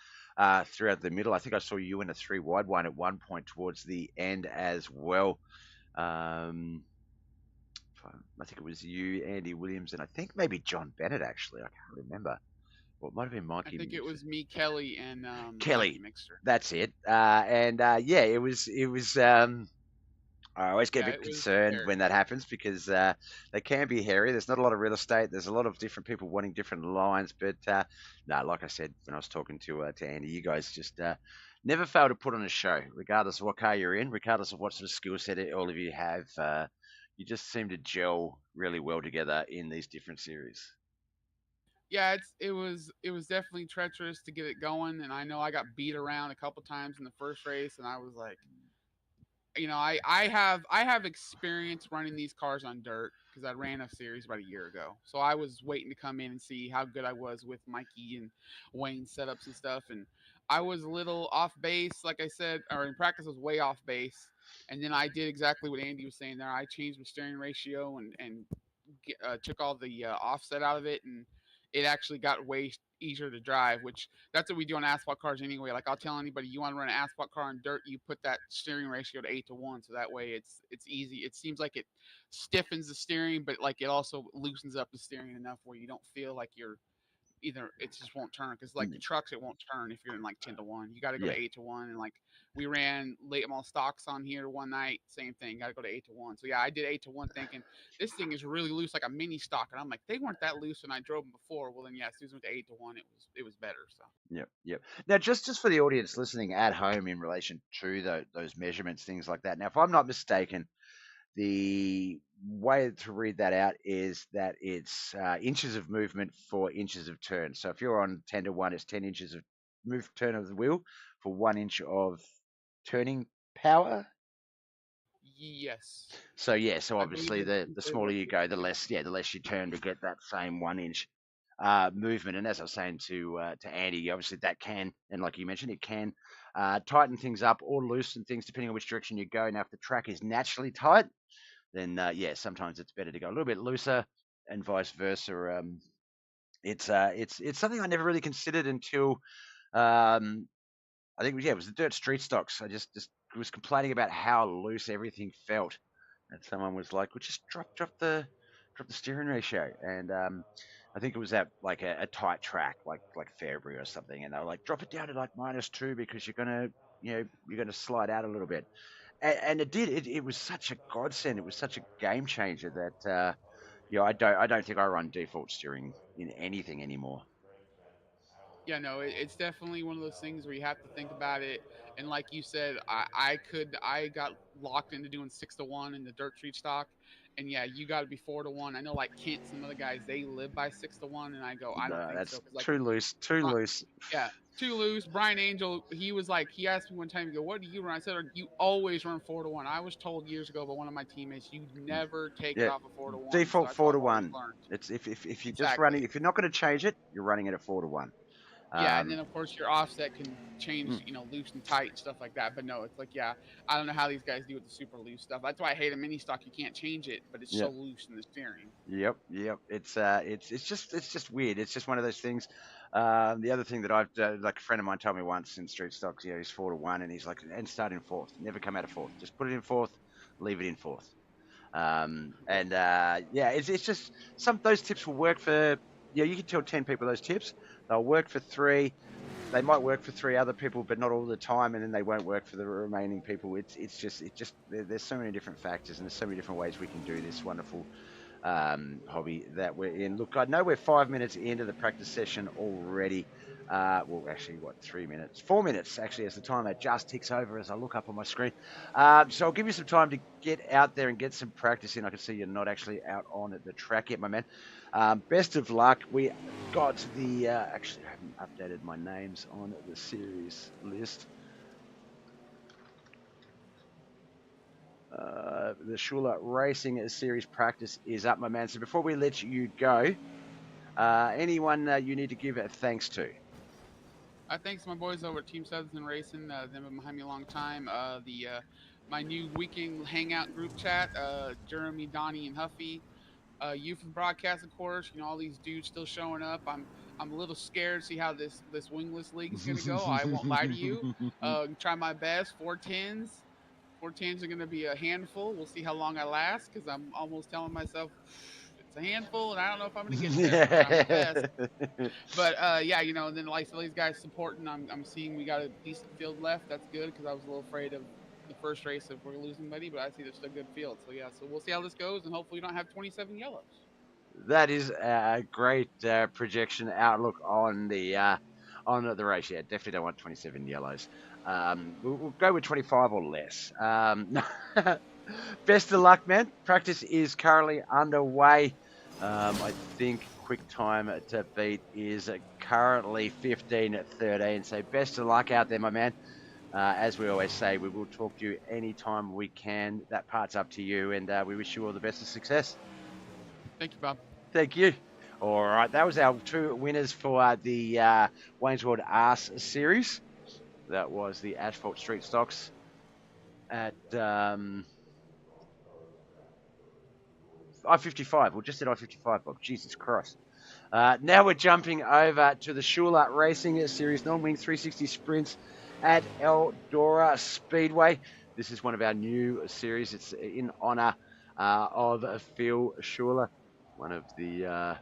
throughout the middle. I think I saw you in a 3 wide one at one point towards the end as well. I think it was you, Andy Williams, and I think maybe John Bennett, actually. I can't remember. Well, it might have been I Mikey. think it was me, Kelly, and Kelly. Mikey Mixter. That's it. Yeah, it was. I always get a bit concerned when that happens because they can be hairy. There's not a lot of real estate. There's a lot of different people wanting different lines. But no, like I said when I was talking to Andy, you guys just never fail to put on a show, regardless of what car you're in, regardless of what sort of skill set all of you have. You just seem to gel really well together in these different series. Yeah, it was definitely treacherous to get it going, and I know I got beat around a couple times in the first race, and I was like, I have experience running these cars on dirt because I ran a series about a year ago, so I was waiting to come in and see how good I was with Mikey and Wayne's setups and stuff, and I was a little off base, like I said, or in practice I was way off base, and then I did exactly what Andy was saying there. I changed my steering ratio and took all the offset out of it, and it actually got way easier to drive, which that's what we do on asphalt cars anyway. Like I'll tell anybody, you want to run an asphalt car on dirt, you put that steering ratio to 8-1, so that way it's easy. It seems like it stiffens the steering, but like it also loosens up the steering enough where you don't feel like you're either it just won't turn because like the trucks it won't turn if you're in like 10-1. You got to go to 8-1, and like we ran late model stocks on here one night, same thing. Got to go to 8-1. So yeah, I did 8-1 thinking this thing is really loose like a mini stock, and I'm like they weren't that loose when I drove them before. Well then yeah, as soon as we went to 8-1, it was better. So Yep. Now, just for the audience listening at home in relation to those measurements, things like that. Now, if I'm not mistaken, the way to read that out is that it's inches of movement for inches of turn. So if you're on 10-1, it's 10 inches of turn of the wheel for 1 inch of turning power. yes. So yeah, so obviously the smaller you go, the less you turn to get that same 1 inch movement. And as I was saying to Andy, obviously that can, and like you mentioned, it can tighten things up or loosen things depending on which direction you go. Now, if the track is naturally tight, then yeah, sometimes it's better to go a little bit looser, and vice versa. It's something I never really considered until I think it was the dirt street stocks. I just was complaining about how loose everything felt, and someone was like, "Well, just drop the steering ratio." And I think it was at like a tight track, like Fairbury or something, and they were like, "Drop it down to like -2 because you're gonna slide out a little bit." And it did. It was such a godsend. It was such a game changer that I don't think I run default steering in anything anymore. Yeah, no, it's definitely one of those things where you have to think about it. And like you said, I got locked into doing 6-1 in the dirt street stock, and yeah, you got to be 4-1. I know like Kent, some other guys they live by 6-1, and I go, I don't No, think so that's because like too loose. Too loose. yeah, too loose. Brian Angel, he was like, he asked me one time, he go, what do you run? I said, you always run 4-1. I was told years ago by one of my teammates, you never take it off of 4-1. Default so 4-1. It's if you're just running, if you're not going to change it, you're running it at 4-1. Yeah, and then of course your offset can change, loose and tight stuff like that. But no, it's like yeah, I don't know how these guys do with the super loose stuff. That's why I hate a mini stock. You can't change it, but it's so loose in the steering. Yep. It's just weird. It's just one of those things. The other thing that I've like a friend of mine told me once in street stocks, he's 4-1, and he's like, and start in fourth, never come out of fourth, just put it in fourth, leave it in fourth. It's just those tips will work for you can tell 10 people those tips, they'll work for 3. They might work for 3 other people, but not all the time, and then they won't work for the remaining people. It's just there's so many different factors, and there's so many different ways we can do this wonderful hobby that we're in. Look, I know we're 5 minutes into the practice session already. Well, actually, what, 3 minutes? 4 minutes, actually, as the timer just ticks over as I look up on my screen. So I'll give you some time to get out there and get some practice in. I can see you're not actually out on the track yet, my man. Best of luck. We got the... actually, I haven't updated my names on the series list. The Shuler Racing Series practice is up, my man. So before we let you go, anyone you need to give thanks to? Thanks to my boys over at Team Southern Racing. They've been behind me a long time. My new weekend hangout group chat, Jeremy, Donnie, and Huffy. You from broadcast, of course. You know, all these dudes still showing up. I'm a little scared to see how this wingless league is going to go. I won't lie to you. Try my best. 410s. 410s are going to be a handful. We'll see how long I last because I'm almost telling myself it's a handful, and I don't know if I'm going to get there. Try my best. But yeah, you know, and then like these guys supporting. I'm seeing we got a decent field left. That's good because I was a little afraid of the first race if we're losing anybody, but I see there's still a good field. So yeah, so we'll see how this goes, and hopefully we don't have 27 yellows. That is a great projection outlook on the race. Yeah, definitely don't want 27 yellows. We'll go with 25 or less. Best of luck, man. Practice is currently underway. I think quick time to beat is currently 15:13. So best of luck out there, my man. As we always say, we will talk to you anytime we can. That part's up to you, and we wish you all the best of success. Thank you, Bob. Thank you. All right, that was our two winners for the Wayne's World Arse series. That was the Asphalt Street Stocks at I-55. We just said I-55, Bob. Jesus Christ. Now we're jumping over to the Shuler Racing Series non-wing 360 sprints at Eldora Speedway. This is one of our new series. It's in honor of Phil Shuler, one of the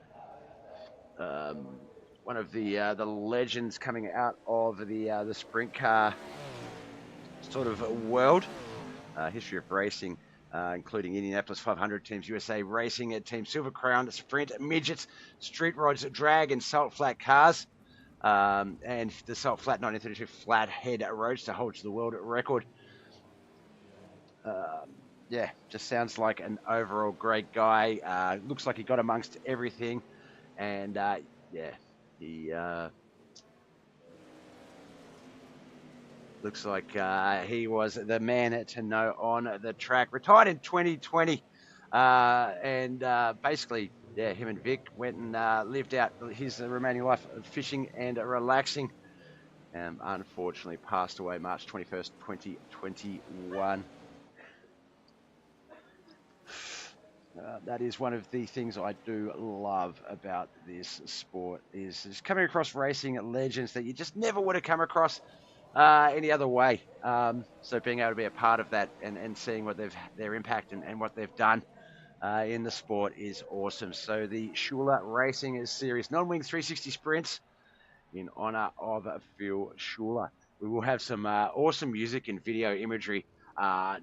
legends coming out of the sprint car sort of world. History of racing, including Indianapolis 500 teams, USA Racing, Team Silver Crown, Sprint, Midgets, Street Rods, Drag, and Salt Flat cars. And the Salt Flat 1932 Flathead Roadster holds the world record. Yeah, just sounds like an overall great guy. Looks like he got amongst everything. And yeah, he looks like he was the man to know on the track. Retired in 2020. And basically, yeah, him and Vic went and lived out his remaining life of fishing and relaxing. Unfortunately, passed away March 21st, 2021. That is one of the things I do love about this sport, is just coming across racing legends that you just never would have come across any other way. So being able to be a part of that and seeing what their impact and what they've done in the sport is awesome. So the Shuler Racing Series non-wing 360 sprints in honor of Phil Shuler. We will have some awesome music and video imagery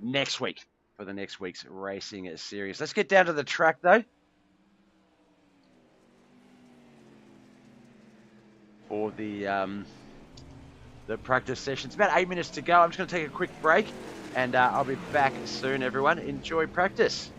next week for the next week's racing series. Let's get down to the track though. For the practice session. It's about 8 minutes to go. I'm just going to take a quick break and I'll be back soon, everyone. Enjoy practice.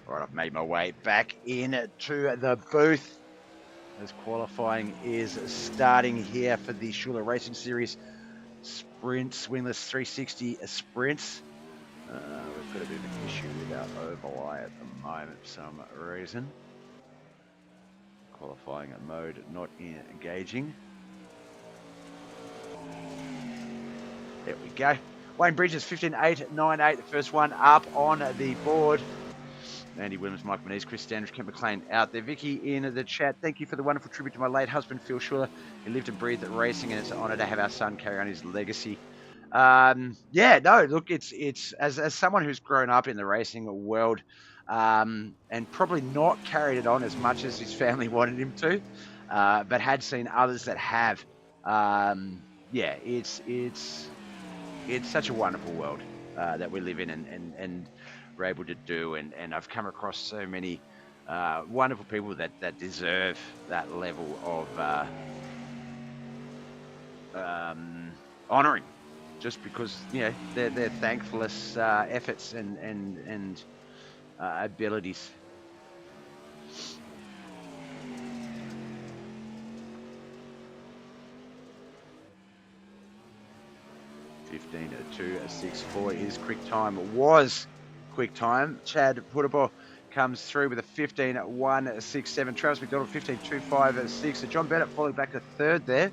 All right, I've made my way back in to the booth as qualifying is starting here for the Shuler Racing Series Sprints, wingless 360 sprints. We've got a bit of an issue with our overlay at the moment for some reason. Qualifying mode not engaging. There we go. Wayne Bridges, 15.898, the first one up on the board. Andy Williams, Mike Moniz, Chris Standridge, Ken McLean out there. Vicky in the chat, thank you for the wonderful tribute to my late husband, Phil Shuler. He lived and breathed racing, and it's an honour to have our son carry on his legacy. Yeah, no, look, it's as someone who's grown up in the racing world, and probably not carried it on as much as his family wanted him to, but had seen others that have. Yeah, it's such a wonderful world that we live in, and we're able to do, and I've come across so many wonderful people that deserve that level of honouring, just because, you know, they're thankless efforts and abilities. (15.264) is quick time. Was quick time. Chad Puttabo comes through with a 15.167. Travis McDonald 15.256. So John Bennett falling back to third there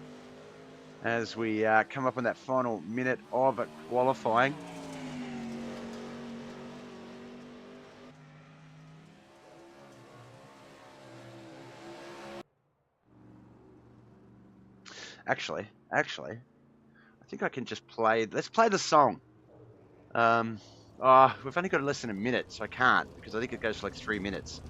as we come up on that final minute of qualifying. Actually, I think I can just play. Let's play the song. We've only got less than a minute, so I can't, because I think it goes for like 3 minutes.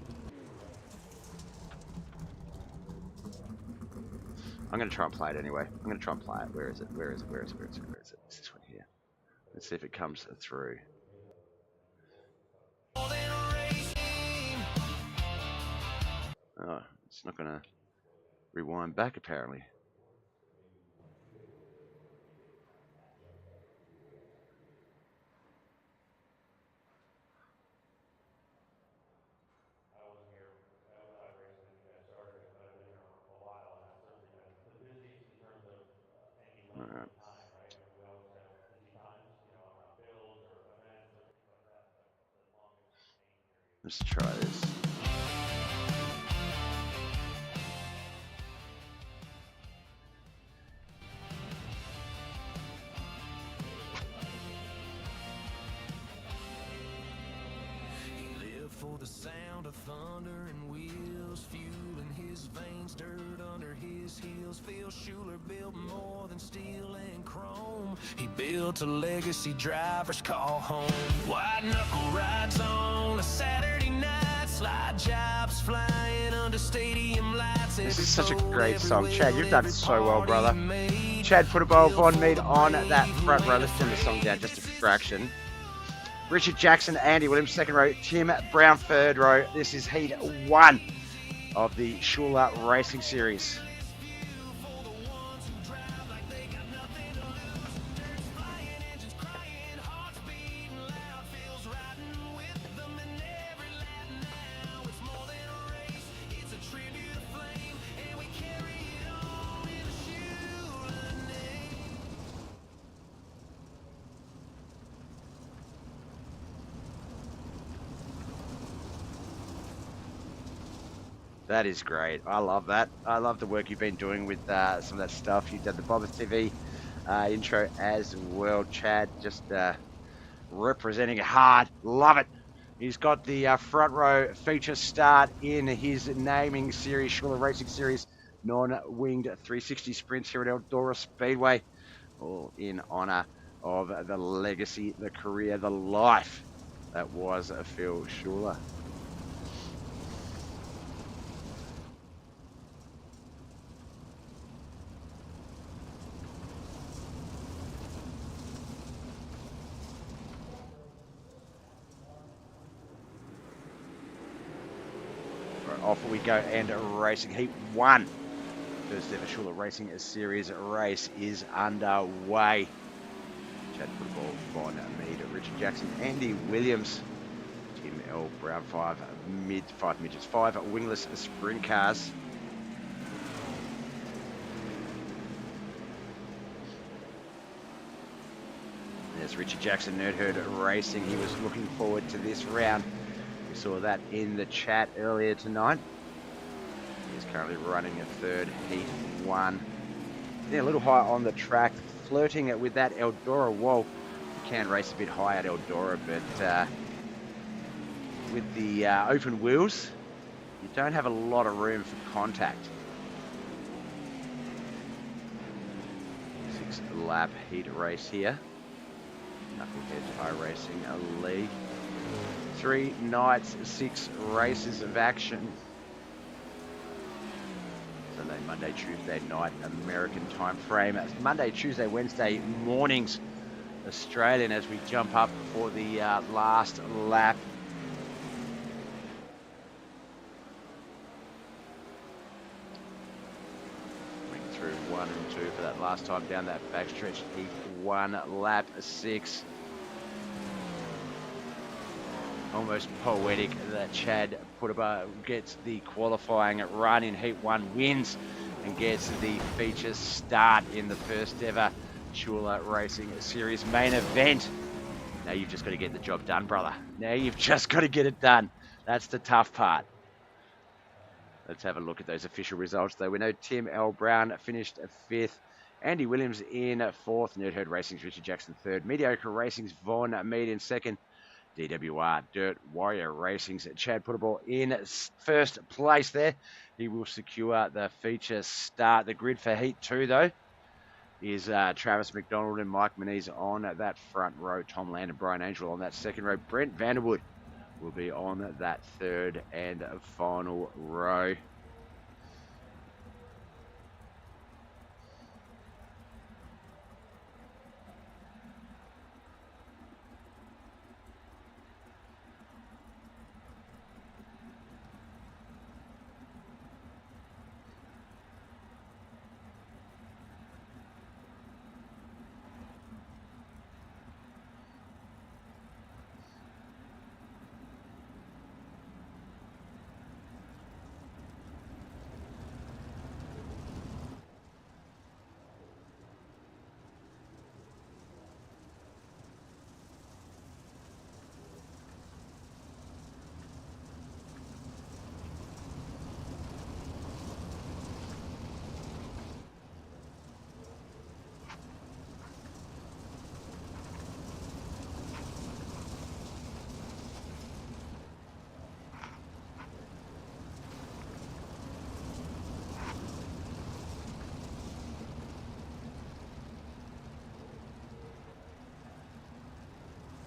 I'm going to try and play it anyway. I'm going to try and play it. Where is it? It's this one here. Let's see if it comes through. Oh, it's not going to rewind back, apparently. All right. Let's try this. For the sound of thunder and wheels, fuel in his veins, dirt under his heels. Phil Shuler built more than steel and chrome. He built a legacy driver's call home. White knuckle rides on a Saturday night, slide jobs flying under stadium lights. This is such a great song. Chad, you've done so well, brother. Chad Puttabo, Von Mead on that front row. Let's turn the song down just a fraction. Richard Jackson, Andy Williams, second row. Tim Brown, third row. This is heat 1 of the Shuler Racing Series. That is great. I love that. I love the work you've been doing with some of that stuff. You've done the BobbethTV intro as well, Chad. Just representing it hard. Love it. He's got the front row feature start in his naming series, Shuler Racing Series, non-winged 360 sprints here at Eldora Speedway. All in honour of the legacy, the career, the life that was Phil Shuler. off we go and racing heat 1. First ever Shuler Racing Series race is underway. Chad Football, Von Mead, Richard Jackson, Andy Williams, Tim L. Brown, 5 midgets, 5 wingless sprint cars. There's Richard Jackson, Nerd Herd Racing. He was looking forward to this round. We saw that in the chat earlier tonight. He's currently running a third, heat 1. Yeah, a little high on the track, flirting with that Eldora wall. You can race a bit high at Eldora, but with the open wheels, you don't have a lot of room for contact. 6-lap heat race here. Knuckleheadz iRacing League. 3 nights, 6 races of action. Sunday, Monday, Tuesday night, American time frame. It's Monday, Tuesday, Wednesday mornings, Australian, as we jump up for the last lap. Went through 1 and 2 for that last time down that backstretch. Heat 1, lap 6. Almost poetic that Chad gets the qualifying run in Heat 1, wins and gets the feature start in the first ever Shuler Racing Series main event. Now you've just got to get the job done, brother. Now you've just got to get it done. That's the tough part. Let's have a look at those official results, though. We know Tim L. Brown finished 5th. Andy Williams in 4th. Nerd Herd Racing's Richard Jackson 3rd. Mediocre Racing's Von Mead in 2nd. DWR Dirt Warrior Racing's Chad Puttable in 1st place there. He will secure the feature start. The grid for Heat 2, though, is Travis McDonald and Mike Manise on that front row. Tom Land and Brian Angel on that second row. Brent Vanderwood will be on that third and final row.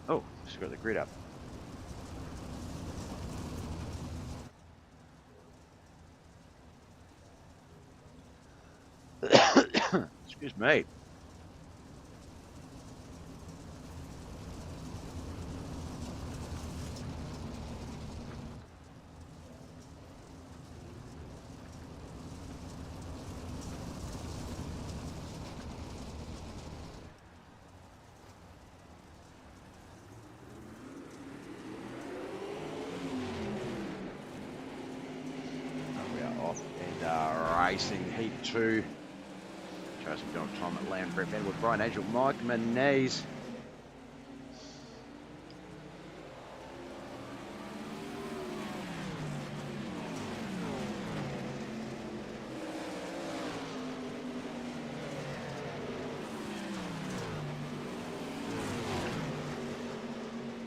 Oh, just got the grid up. Excuse me. Racing Heat 2. Travis McDonald, Tom Land, Brett Vanderwood, Brian Angel, Mike Manise.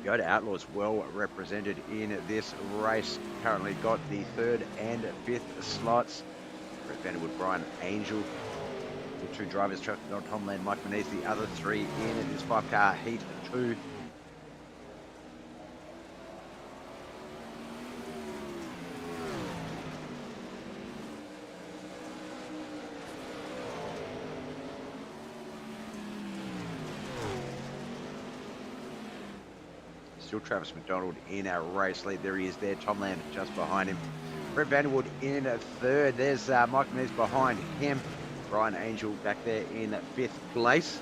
Go to Outlaws well represented in this race. Currently got the 3rd and 5th slots. Brett Vanderwood, Brian Angel, the 2 drivers, Tom Land, Mike Manise, the other 3 in this 5-car Heat 2. Still Travis McDonald in our race lead. There he is there. Tom Land just behind him. Brett Vanderwood in third. There's Mike Menez behind him. Brian Angel back there in 5th place.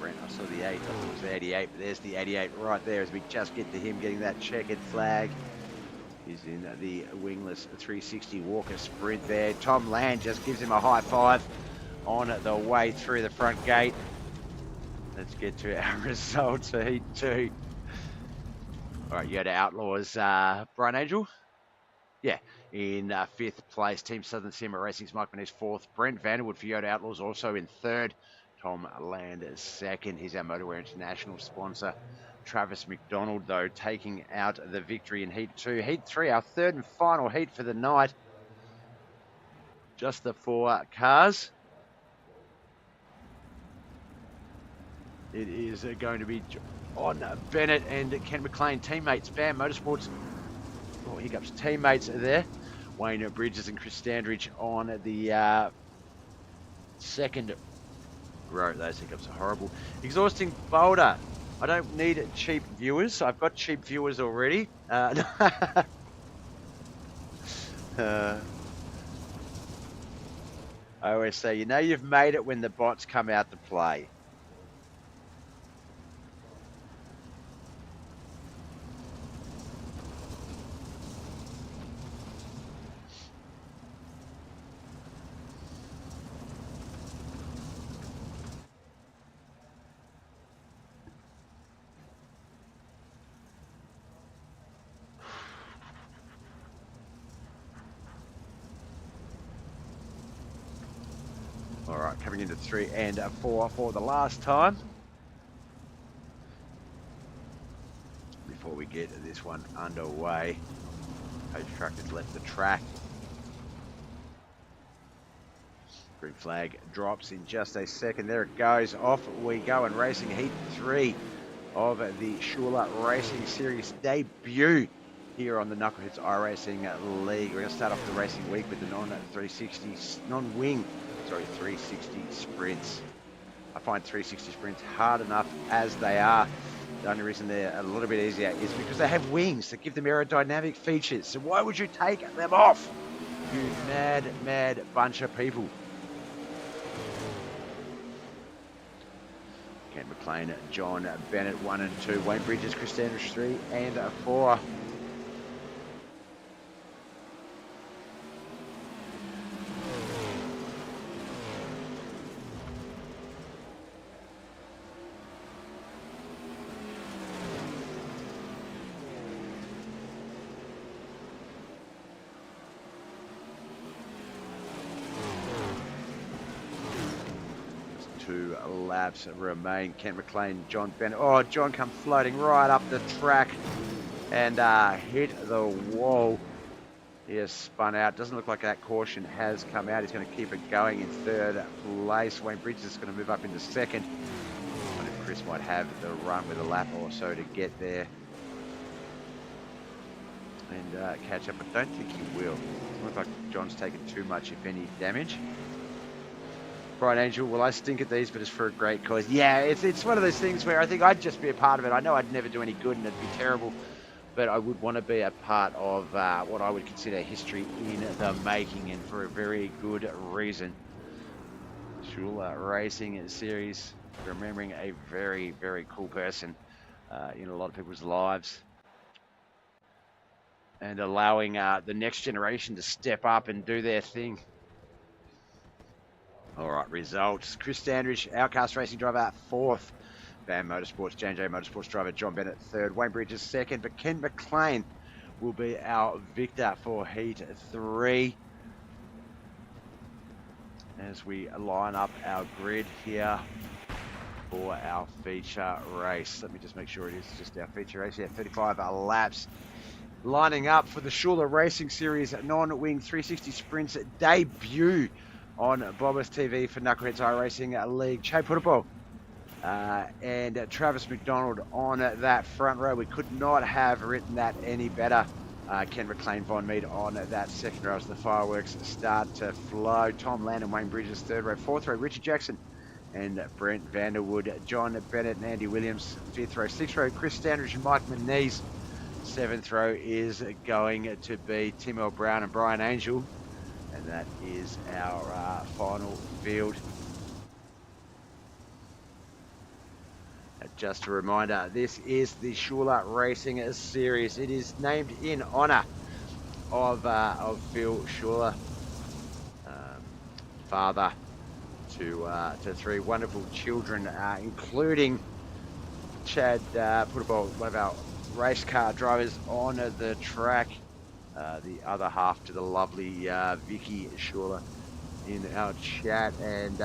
I saw the 8, I thought it was the 88, but there's the 88 right there as we just get to him getting that checkered flag. He's in the wingless 360 Walker Sprint there. Tom Land just gives him a high five on the way through the front gate. Let's get to our results for Heat 2. All right, you go to Outlaws. Brian Angel? Yeah, in 5th place. Team Southern Simmer Racing's Mike Menez 4th. Brent Vanderwood for Yoda Outlaws also in 3rd. Tom Land 2nd. He's our Motorwear International sponsor. Travis McDonald, though, taking out the victory in Heat 2. Heat 3, our 3rd and final heat for the night. Just the 4 cars. It is going to be John Bennett and Ken McLean, teammates. BAM Motorsports, oh, hiccups, teammates there. Wayne Bridges and Chris Standridge on the 2nd row. Those hiccups are horrible. Exhausting Boulder. I don't need cheap viewers. I've got cheap viewers already. I always say, you know you've made it when the bots come out to play. All right, coming into 3 and 4 for the last time. Before we get this one underway, coach truck has left the track. Green flag drops in just a second. There it goes. Off we go in racing Heat 3 of the Shuler Racing Series debut here on the Knuckleheadz iRacing League. We're going to start off the racing week with the non-wing 360 sprints. I find 360 sprints hard enough as they are. The only reason they're a little bit easier is because they have wings that give them aerodynamic features. So why would you take them off? You mad, mad bunch of people. Ken McLean, John Bennett 1 and 2. Wayne Bridges, Chris Standridge 3 and 4. Laps remain. Kent McLean, John Bennett. Oh, John come floating right up the track and hit the wall. He has spun out. Doesn't look like that caution has come out. He's going to keep it going in 3rd place. Wayne Bridges is going to move up into 2nd. I wonder if Chris might have the run with a lap or so to get there and catch up. I don't think he will. Doesn't look like John's taken too much, if any, damage. Brian Angel, well, I stink at these, but it's for a great cause. Yeah, it's one of those things where I think I'd just be a part of it. I know I'd never do any good and it'd be terrible, but I would want to be a part of what I would consider history in the making, and for a very good reason. Shuler Racing Series, remembering a very, very cool person in a lot of people's lives, and allowing the next generation to step up and do their thing. All right, results. Chris Standridge, Outcast Racing driver, 4th. BAM Motorsports, J&J Motorsports driver, John Bennett, 3rd. Wayne Bridges, 2nd. But Ken McLean will be our victor for Heat 3. As we line up our grid here for our feature race. Let me just make sure it is just our feature race. Yeah, 35 laps. Lining up for the Shuler Racing Series non-wing 360 sprints debut on BobbethTV for Knuckleheadz iRacing League. Che Putapo. and Travis McDonald on that front row. We could not have written that any better. Ken McLean Von Mead on that second row as the fireworks start to flow. Tom Land and Wayne Bridges third row. Fourth row, Richard Jackson and Brent Vanderwood. John Bennett and Andy Williams fifth row. Sixth row, Chris Standridge and Mike Manise. Seventh row is going to be Tim L. Brown and Brian Angel. And that is our final field. Just a reminder, this is the Shuler Racing Series. It is named in honour of Phil Shuler, father to three wonderful children, including Chad Puttable, one of our race car drivers on the track. The other half to the lovely Vicky Shuler in our chat, and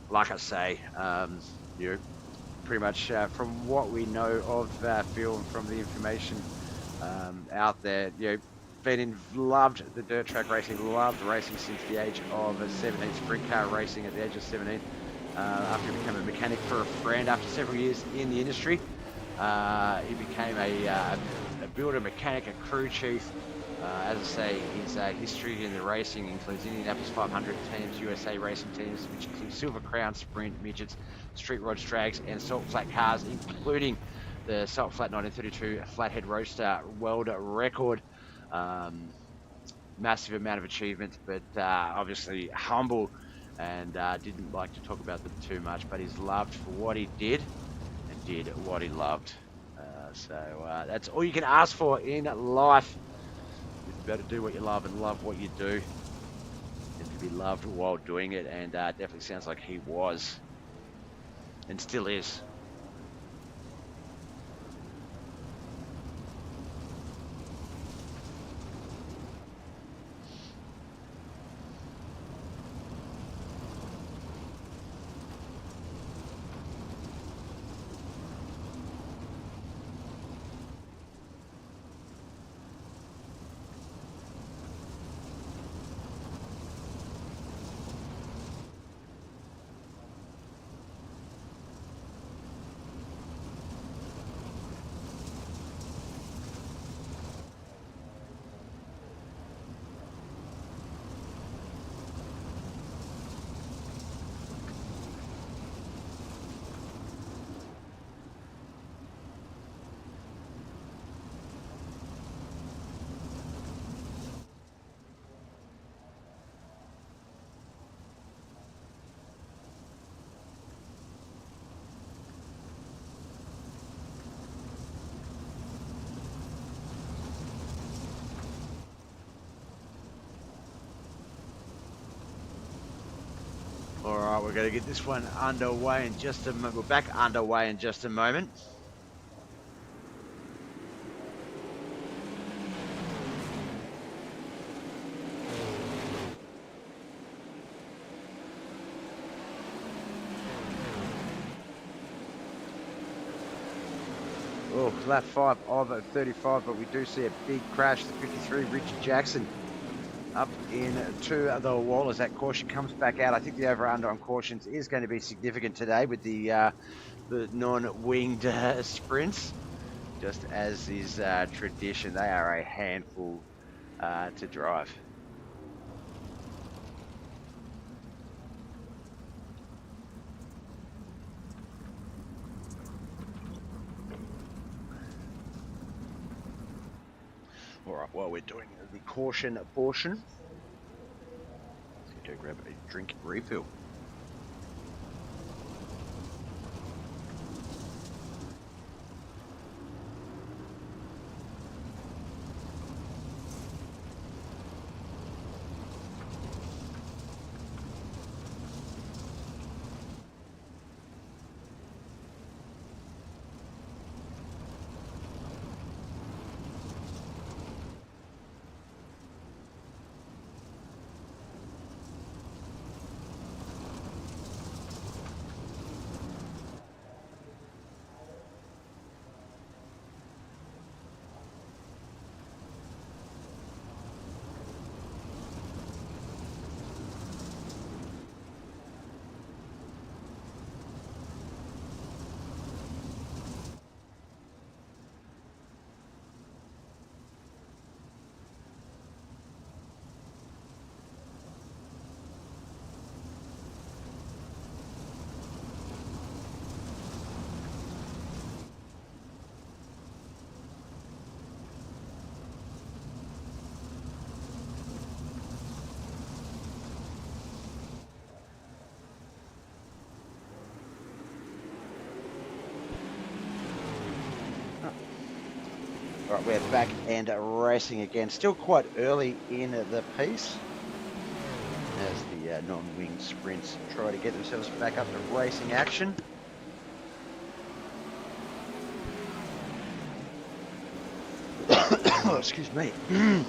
like I say, you know, pretty much from what we know of Phil and from the information out there, you know, loved the dirt track racing, loved racing since the age of 17, sprint car racing at the age of 17. After he became a mechanic for a friend, after several years in the industry, he became a builder, mechanic, a crew chief. As I say, his history in the racing includes Indianapolis 500 teams, USA racing teams, which include Silver Crown, Sprint, Midgets, Street Rods, Drags, and Salt Flat cars, including the Salt Flat 1932 Flathead Roadster world record. Massive amount of achievement, but obviously humble, and didn't like to talk about them too much, but he's loved for what he did and did what he loved. So that's all you can ask for in life. It's better to do what you love and love what you do, and to be loved while doing it. And definitely sounds like he was, and still is. All right, we're going to get this one underway in just a moment. We're back underway in just a moment. Oh, lap 5 of 35, but we do see a big crash. The 53, Richard Jackson, up into the wall as that caution comes back out. I think the over-under on cautions is going to be significant today with the non-winged sprints. Just as is tradition, they are a handful to drive. All right, while we're doing the caution portion, let's go grab a drink refill. Right, we're back and racing again. Still quite early in the piece as the non-wing sprints try to get themselves back up to racing action. Oh, excuse me. Couldn't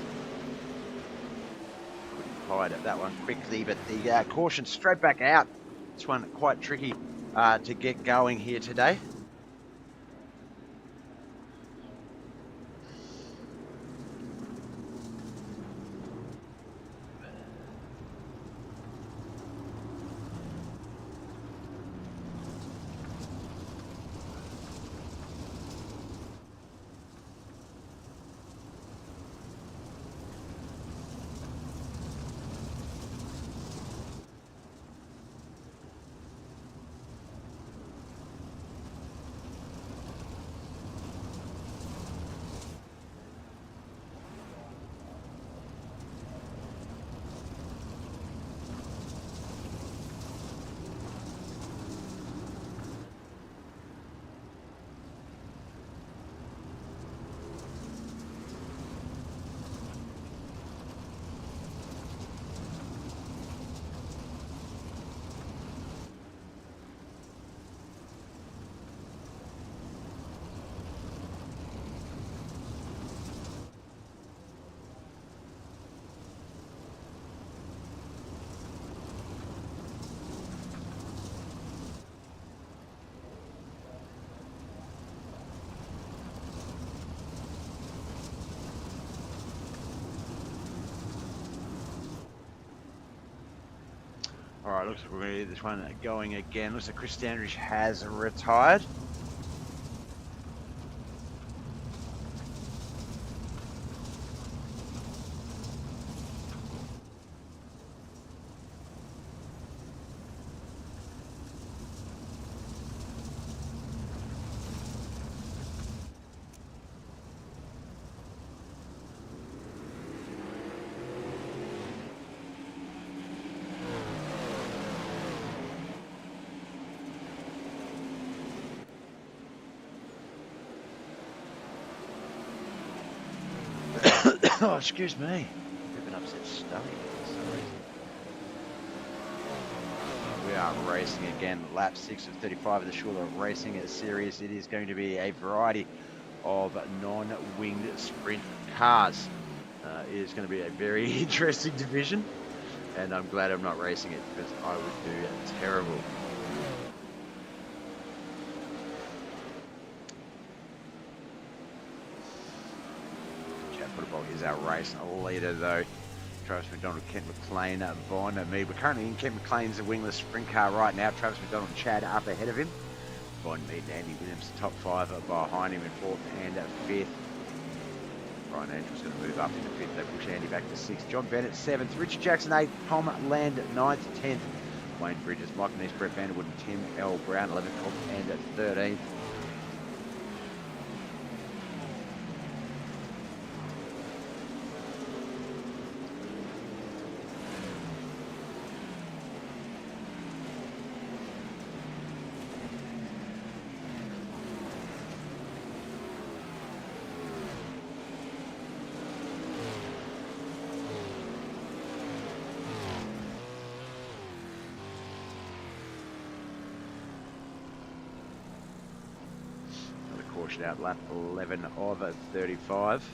hide that one quickly, but the caution straight back out. This one quite tricky to get going here today. All right, looks like we're going to get this one going again. Looks like Chris Standridge has retired. Oh, excuse me. Bit of an upset stomach for some reason. We are racing again. Lap 6 of 35 of the Shuler Racing Series. It is going to be a variety of non-winged sprint cars. It is going to be a very interesting division, and I'm glad I'm not racing it because I would do terrible. Football is our race leader though. Travis McDonald, Kent McLean, Vaughn, me. We're currently in Kent McLean's wingless sprint car right now. Travis McDonald and Chad up ahead of him. Vaughn, Mead and Andy Williams, top 5 behind him in 4th and 5th. Brian Andrews going to move up into 5th. They push Andy back to 6th. John Bennett 7th. Richard Jackson 8th. Tom Land 9th. 10th. Wayne Bridges, Michael Neese, Brett Vanderwood and Tim L. Brown 11th and 13th. Caution out lap 11 of 35.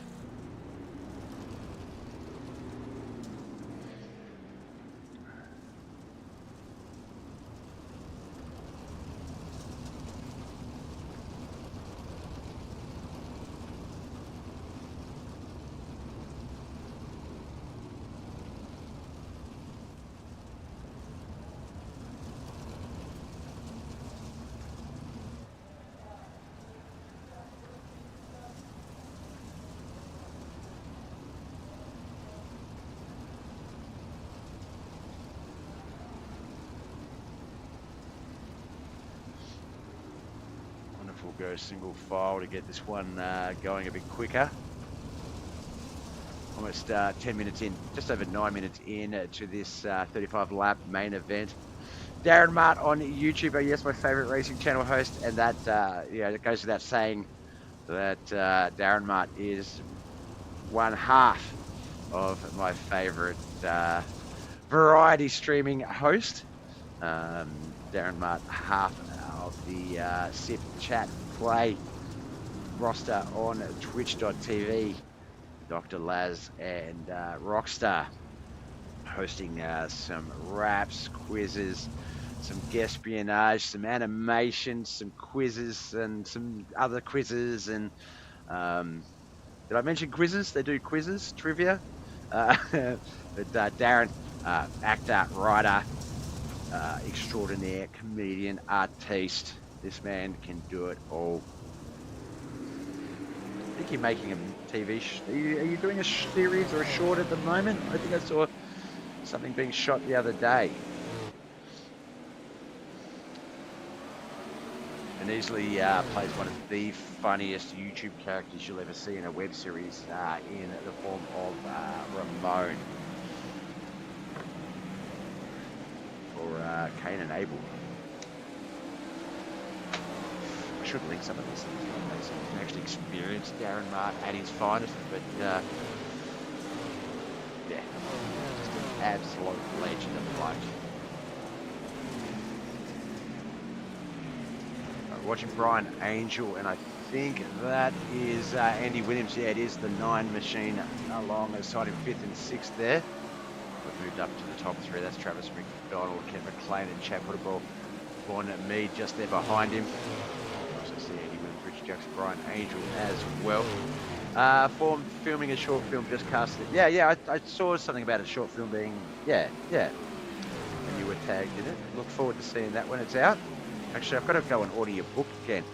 We'll go single file to get this one going a bit quicker. Almost 10 minutes in, just over 9 minutes in to this 35 lap main event. Darren Mart on YouTube, yes, my favorite racing channel host, and that, it goes without saying, that Darren Mutt is one half of my favourite variety streaming host. Darren Mutt, half of the Sip Chat Play roster on twitch.tv. Dr. Laz and Rockstar hosting some raps, quizzes, some espionage, some animation, some quizzes, and some other quizzes. And did I mention quizzes? They do quizzes, trivia. But Darren, actor, writer, extraordinaire, comedian, artiste. This man can do it all. I think you're making a TV. Are you doing a series or a short at the moment? I think I saw something being shot the other day. And easily plays one of the funniest YouTube characters you'll ever see in a web series in the form of Ramon for Cain and Abel. I should link some of these things so you can actually experience Darren Mutt at his finest, but yeah, just an absolute legend of bloke. Watching Brian Angel, and I think that is Andy Williams. Yeah, it is the 9 machine alongside him 5th and 6th there. We've moved up to the top 3. That's Travis McDonald, Ken McLean, and Chad Putterball. Born Mead just there behind him. Also see Andy Williams, Richard Jackson, Brian Angel as well. Filming a short film just casted. Yeah, I saw something about a short film being, yeah. And you were tagged in it. Look forward to seeing that when it's out. Actually, I've got to go and order your book again.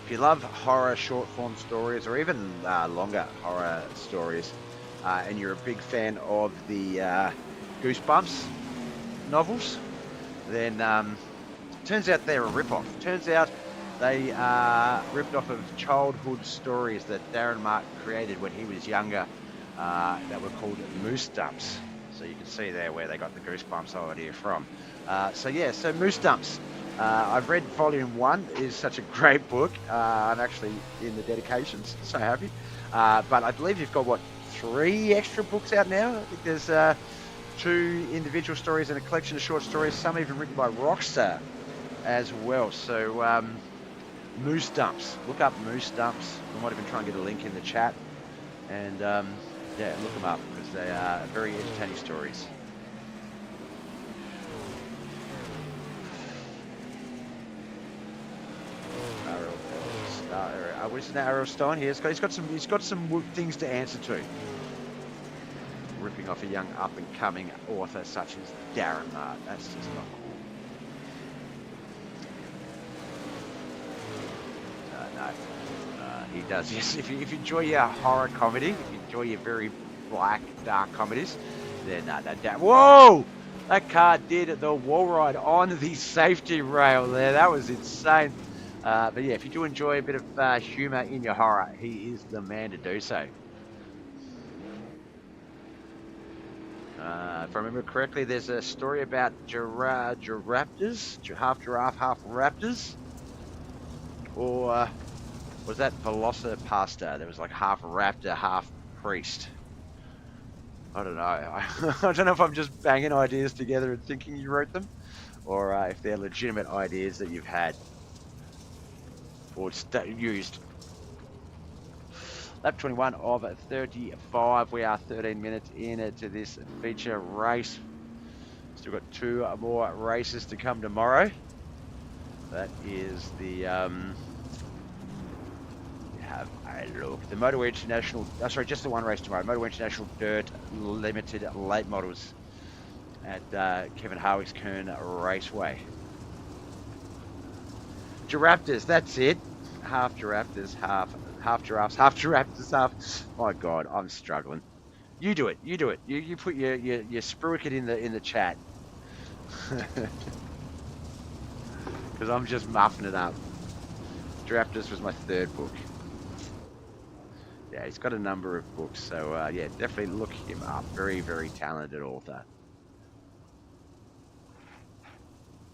If you love horror short form stories or even longer horror stories, and you're a big fan of the Goosebumps novels, then turns out they're a rip-off. Turns out they ripped off of childhood stories that Darren Mutt created when he was younger that were called Moose Dumps. So you can see there where they got the Goosebumps idea from. So Moose Dumps. I've read volume 1. It is such a great book. I'm actually in the dedications, so happy. But I believe you've got, 3 extra books out now? I think there's 2 individual stories and a collection of short stories, some even written by Rockstar as well. So Moose Dumps. Look up Moose Dumps. I might even try and get a link in the chat. And look them up because they are very entertaining stories. Where's Arrow Stone here? He's got some things to answer to. Ripping off a young up and coming author such as Darren Mutt. That's just not cool. He does. Yes, if you enjoy your horror comedy, if you enjoy your very black, dark comedies, then whoa! That car did the wall ride on the safety rail there. That was insane. But yeah, if you do enjoy a bit of humour in your horror, he is the man to do so. If I remember correctly, there's a story about giraffe, half giraffe, half raptors. Or was that Velocipasta? There was like half raptor, half priest. I don't know. I don't know if I'm just banging ideas together and thinking you wrote them, or if they're legitimate ideas that you've had or used. Lap 21 of 35. We are 13 minutes into this feature race. Still got 2 more races to come tomorrow. That is the have a look. The Motorway International, just the one race tomorrow. Motorway International Dirt Limited Late Models at Kevin Harwick's Kern Raceway. Giraffters, that's it. Half giraffes, half giraffes, half giraffes, half. My God, I'm struggling. You do it. You put your spruiket in the chat. Because I'm just muffing it up. Giraffes was my 3rd book. Yeah, he's got a number of books, so yeah, definitely look him up. Very, very talented author.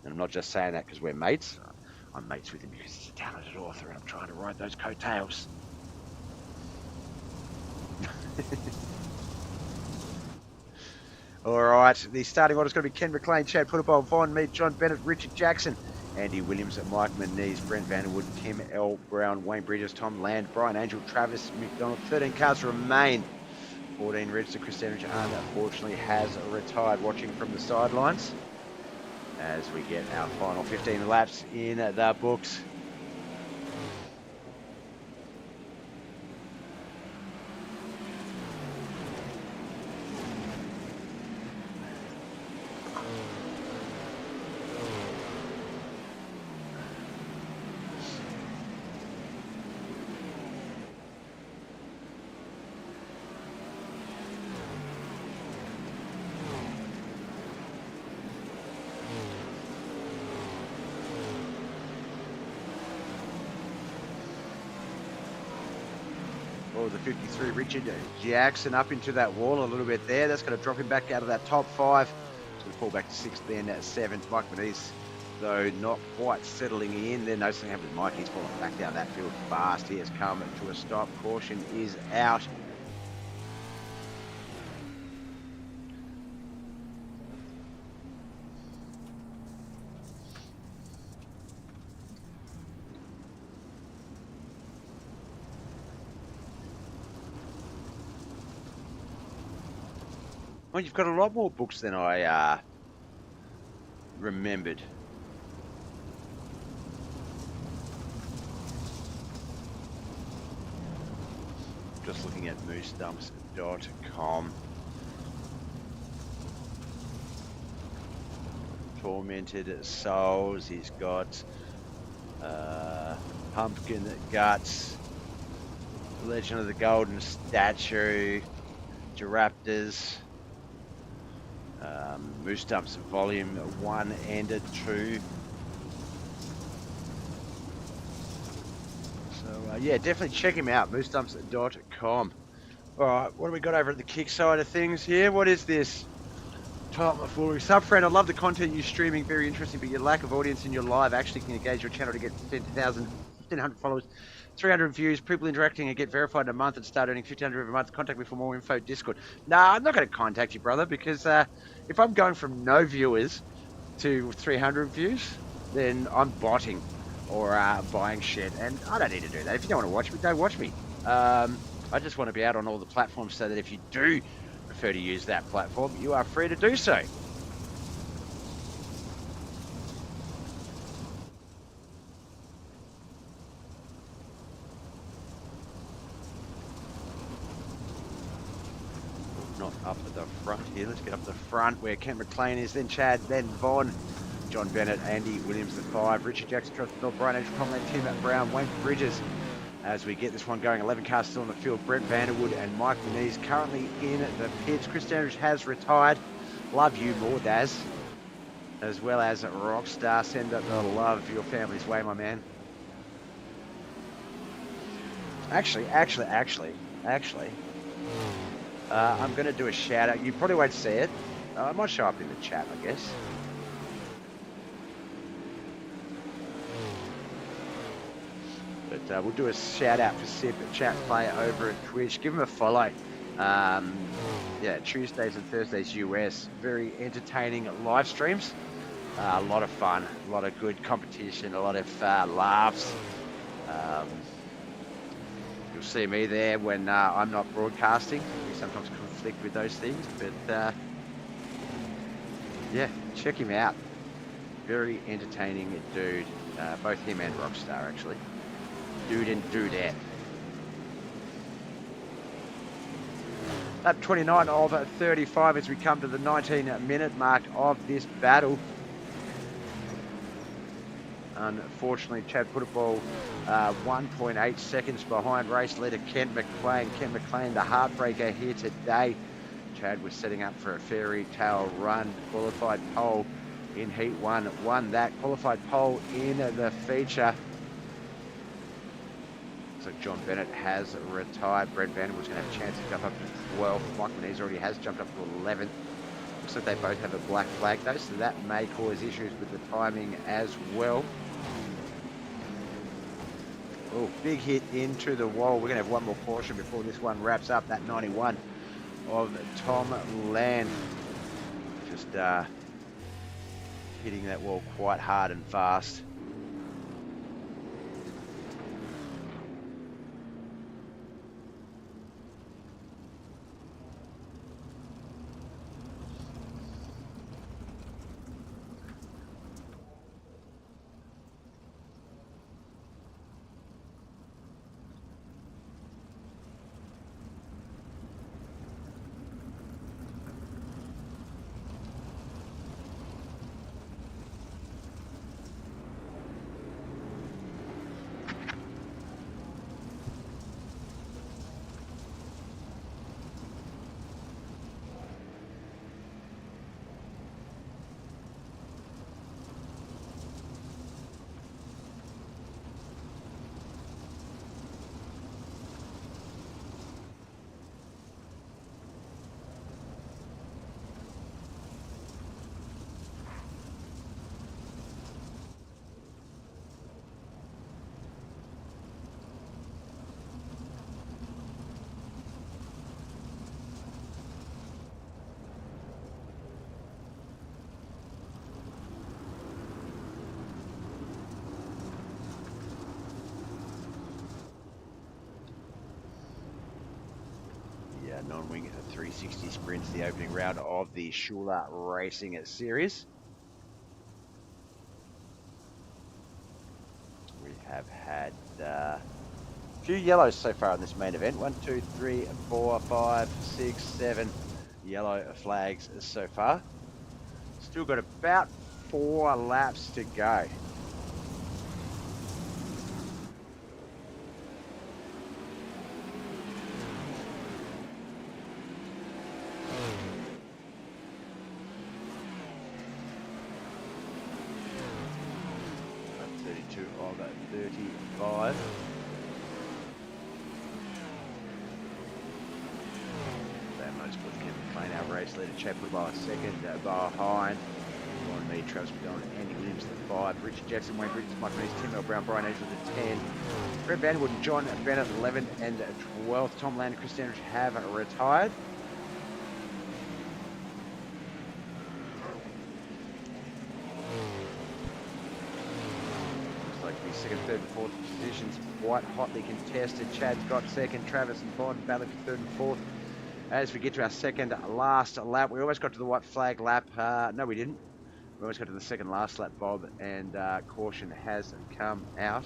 And I'm not just saying that because we're mates. I'm mates with him because he's a talented author and I'm trying to write those coattails. All right, the starting order is going to be Ken McLean, Chad Puttable, Vaughn Mead, John Bennett, Richard Jackson, Andy Williams, Mike Manise, Brent Vanderwood, Tim L. Brown, Wayne Bridges, Tom Land, Brian Angel, Travis McDonald. 13 cars remain. 14 registered. Chris Sandridge unfortunately has retired, watching from the sidelines as we get our final 15 laps in the books. The 53, Richard Jackson, up into that wall a little bit there. That's going to drop him back out of that top 5. It's going to fall back to 6th, then 7th. Mike Manise, though, not quite settling in. Then noticing happened with Mike. He's falling back down that field fast. He has come to a stop. Caution is out. Well, you've got a lot more books than I remembered. Just looking at moosestumps.com. Tormented Souls. He's got Pumpkin Guts, Legend of the Golden Statue, Giraptors. Moose Stumps Volume 1 and 2. So, yeah, definitely check him out, moosestumps.com. All right, what do we got over at the kick side of things here? What is this? Tomfoolery. Subfriend, I love the content you're streaming. Very interesting, but your lack of audience in your live actually can engage your channel to get 10,000, 1,500 followers, 300 views, people interacting and get verified in a month and start earning 1,500 every month. Contact me for more info, Discord. Nah, I'm not going to contact you, brother, because if I'm going from no viewers to 300 views, then I'm botting or buying shit, and I don't need to do that. If you don't want to watch me, don't watch me. I just want to be out on all the platforms so that if you do prefer to use that platform, you are free to do so. Not up at the front here. Let's get up the front where Ken McLean is, then Chad, then Vaughn, John Bennett, Andy Williams, the 5, Richard Jackson, Trust, Brian Angel, Tom Land, Tim Brown, Wayne Bridges. As we get this one going, 11 cars still in the field. Brent Vanderwood and Mike Manise currently in the pits. Chris Sandridge has retired. Love you more, Daz. As well as Rockstar. Send the love your family's way, my man. Actually, I'm going to do a shout out. You probably won't see it. I might show up in the chat, I guess. But we'll do a shout out for Sip, chat player over at Twitch. Give him a follow. Yeah, Tuesdays and Thursdays US. Very entertaining live streams. A lot of fun, a lot of good competition, a lot of laughs. You'll see me there when I'm not broadcasting. We sometimes conflict with those things, but yeah, check him out. Very entertaining dude. Both him and Rockstar, actually. Dude and dudette. Lap 29 of 35 as we come to the 19-minute mark of this battle. Unfortunately, Chad Puttable 1.8 seconds behind race leader Kent McLean. Kent McLean, the heartbreaker here today. Chad was setting up for a fairy tale run. Qualified pole in Heat 1. Won that. Qualified pole in the feature. So John Bennett has retired. Brent Vanderwood's going to have a chance to jump up to 12th. Mike Manise already has jumped up to 11th. Looks like they both have a black flag though, so that may cause issues with the timing as well. Oh, big hit into the wall. We're going to have one more caution before this one wraps up. That 91 of Tom Land. Just hitting that wall quite hard and fast. Non-wing 360 sprints, the opening round of the Shuler Racing Series. We have had a few yellows so far in this main event. 1, 2, 3, 4, 5, 6, 7 yellow flags so far. Still got about 4 laps to go. Of 35. That motorsports Kevin McLean, our race leader, Chaplin by a second behind. On me, Travis McDonald, Andy Williams the 5, Richard Jackson, Wayne Bridges, Mike Mees, Tim L. Brown, Brian Edge with the 10, Fred Vanderwood and John Bennett 11 and 12. Tom Land and Chris Dandridge have retired. Second, third, and fourth positions quite hotly contested. Chad's got second, Travis and Bond battling for third and fourth. As we get to our second last lap, we almost got to the white flag lap. No, we didn't. We almost got to the second last lap, Bob, and caution has come out.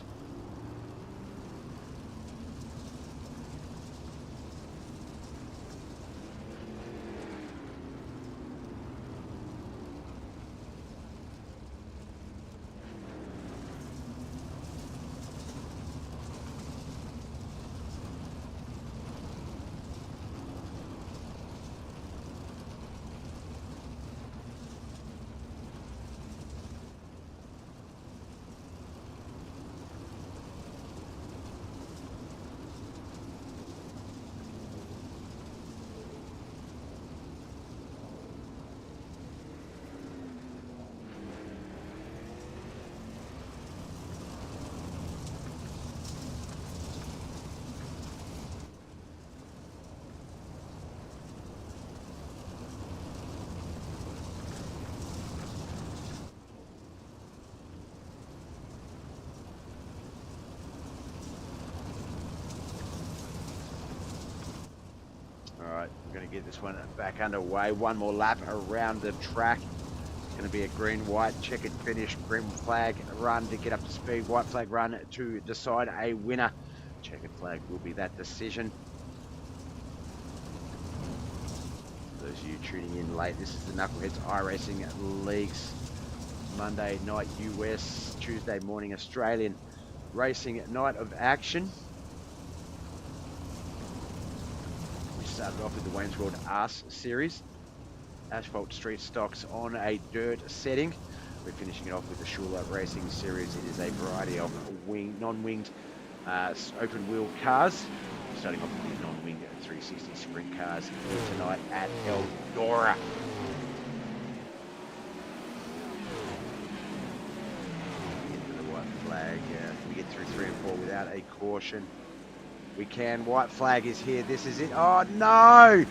Alright, we're going to get this one back underway. One more lap around the track. It's going to be a green-white checkered finish. Green flag run to get up to speed. White flag run to decide a winner. Checkered flag will be that decision. For those of you tuning in late, this is the Knuckleheadz iRacing Leagues. Monday night US, Tuesday morning Australian racing night of action. Started off with the Wayne's World Arse Series. Asphalt street stocks on a dirt setting. We're finishing it off with the Shuler Racing Series. It is a variety of non-winged open wheel cars. Starting off with the non-winged 360 sprint cars here tonight at Eldora. Into the white flag Can we get through 3 and 4 without a caution? We can. White flag is here. This is it. Oh, no!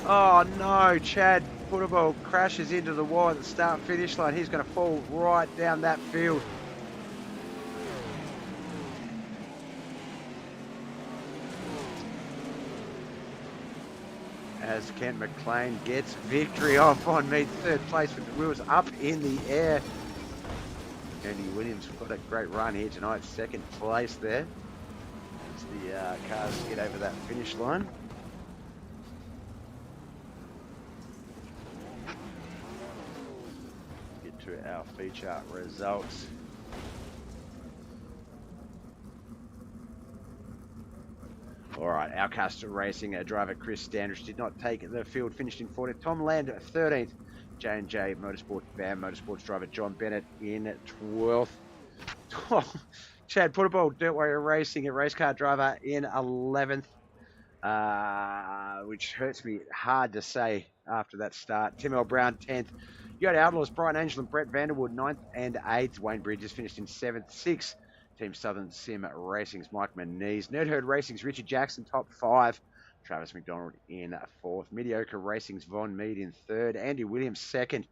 Oh, no. Chad Puttable crashes into the wall at the start-finish line. He's going to fall right down that field. As Kent McLean gets victory off on me, 3rd place with the wheels up in the air. Andy Williams got a great run here tonight, 2nd place there. As the cars get over that finish line. Get to our feature results. All right, our Castle Racing driver Chris Standish did not take the field, finished in 14th. Tom Land 13th. J&J Motorsport BAM Motorsports driver John Bennett in 12th. Chad Puttable Dirtway Racing a race car driver in 11th, which hurts me hard to say after that start. Tim L. Brown 10th. You had Outlaws, Brian Angel and Brett Vanderwood 9th and 8th. Wayne Bridges finished in 7th, 6th. Team Southern Sim Racing's Mike Manise. Nerd Herd Racing's Richard Jackson, top 5. Travis McDonald in 4th. Mediocre Racing's Von Mead in 3rd. Andy Williams 2nd.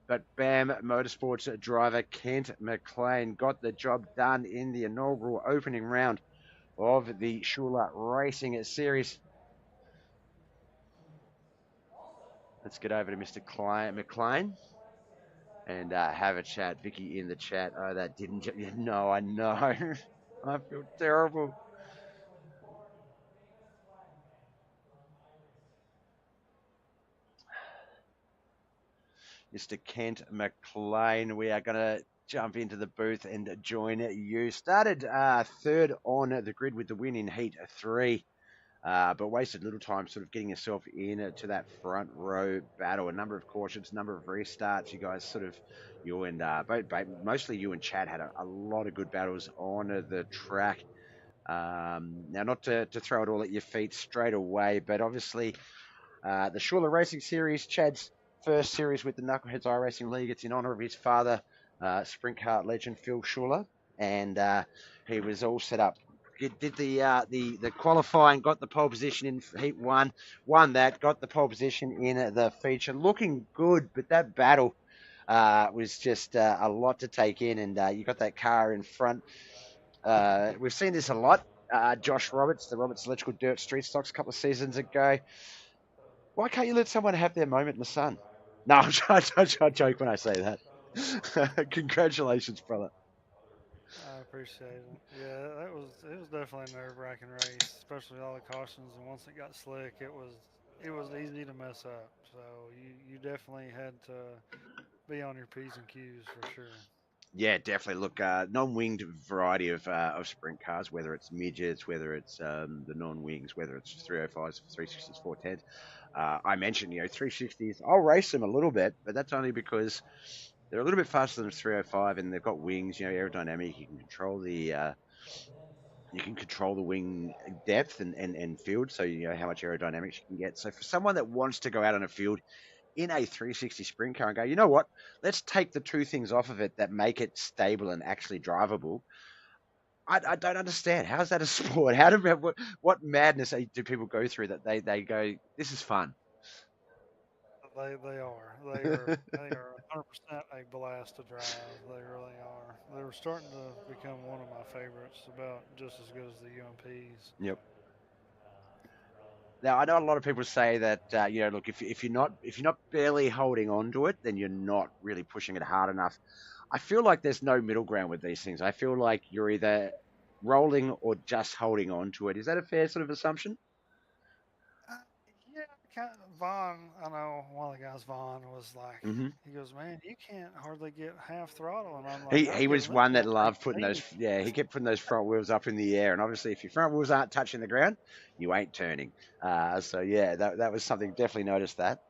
But BAM Motorsports driver Kent McLean got the job done in the inaugural opening round of the Shuler Racing Series. Let's get over to Mr. McLean and have a chat. Vicky in the chat. Oh, that didn't... No, I know. I feel terrible. Mr. Kent McLean, we are going to jump into the booth and join you. Started 3rd on the grid with the win in Heat 3, but wasted little time sort of getting yourself in to that front row battle. A number of cautions, a number of restarts. You guys sort of, you and mostly you and Chad had a lot of good battles on the track. Now, not to throw it all at your feet straight away, but obviously the Shuler Racing Series, Chad's first series with the Knuckleheadz iRacing League. It's in honour of his father, sprint car legend Phil Shuler, and he was all set up. Did the qualifying, got the pole position in Heat 1, won that, got the pole position in the feature, looking good, but that battle was just a lot to take in, and you got that car in front. We've seen this a lot. Josh Roberts, the Roberts Electrical Dirt Street Stocks a couple of seasons ago. Why can't you let someone have their moment in the sun? No, I joke when I say that. Congratulations, brother. I appreciate it. Yeah, it was definitely a nerve-wracking race, especially with all the cautions. And once it got slick, it was easy to mess up. So you definitely had to be on your P's and Q's for sure. Yeah, definitely. Look, non-winged variety of sprint cars, whether it's midgets, whether it's the non-wings, whether it's 305s, 360s, 410s. I mentioned, 360s. I'll race them a little bit, but that's only because they're a little bit faster than a 305, and they've got wings. Aerodynamic. You can control the wing depth and field, so you know how much aerodynamics you can get. So for someone that wants to go out on a field in a 360 sprint car and go, you know what? Let's take the two things off of it that make it stable and actually drivable. I don't understand. How is that a sport? What madness do people go through that they go, this is fun? They are 100% a blast to drive. They really are. They were starting to become one of my favorites, about just as good as the UMPs. Yep. Now I know a lot of people say that look, if you're not barely holding on to it, then you're not really pushing it hard enough. I feel like there's no middle ground with these things. I feel like you're either rolling or just holding on to it. Is that a fair sort of assumption? Yeah, kind of. Vaughn, I know one of the guys, Vaughn, was like, he goes, man, you can't hardly get half throttle. And I'm like, he was one that loved putting those, he kept putting those front wheels up in the air. And obviously if your front wheels aren't touching the ground, you ain't turning. So yeah, that was something, definitely noticed that.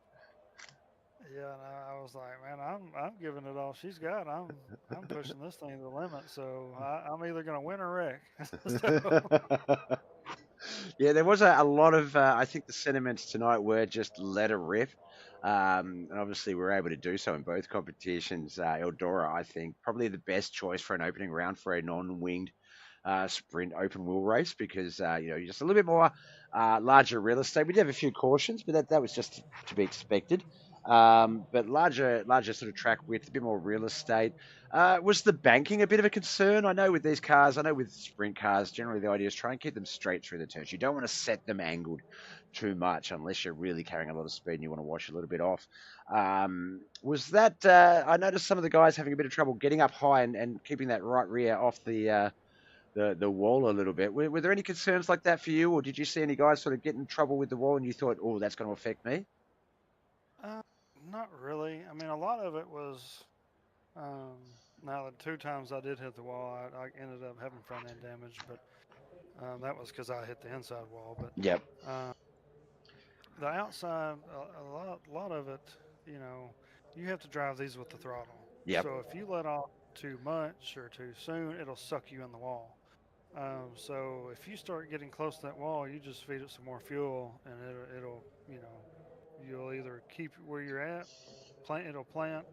Yeah, and I was like, man, I'm giving it all she's got. I'm pushing this thing to the limit, so I'm either gonna win or wreck. Yeah, there was a lot of I think the sentiments tonight were just let her rip. And obviously we were able to do so in both competitions. Eldora, I think, probably the best choice for an opening round for a non-winged sprint open wheel race because you're just a little bit more larger real estate. We did have a few cautions, but that was just to be expected. But larger sort of track width, a bit more real estate. Was the banking a bit of a concern? I know with these cars, I know with sprint cars, generally the idea is try and keep them straight through the turns. You don't want to set them angled too much unless you're really carrying a lot of speed and you want to wash a little bit off. Was that, I noticed some of the guys having a bit of trouble getting up high and keeping that right rear off the wall a little bit. Were there any concerns like that for you, or did you see any guys sort of get in trouble with the wall and you thought, oh, that's going to affect me? Not really. I mean, a lot of it was. Now, the 2 times I did hit the wall, I ended up having front end damage, but that was because I hit the inside wall. But Yep. The outside, a lot of it, you have to drive these with the throttle. Yep. So if you let off too much or too soon, it'll suck you in the wall. So if you start getting close to that wall, you just feed it some more fuel, and it'll you'll either keep where you're at, it'll plant,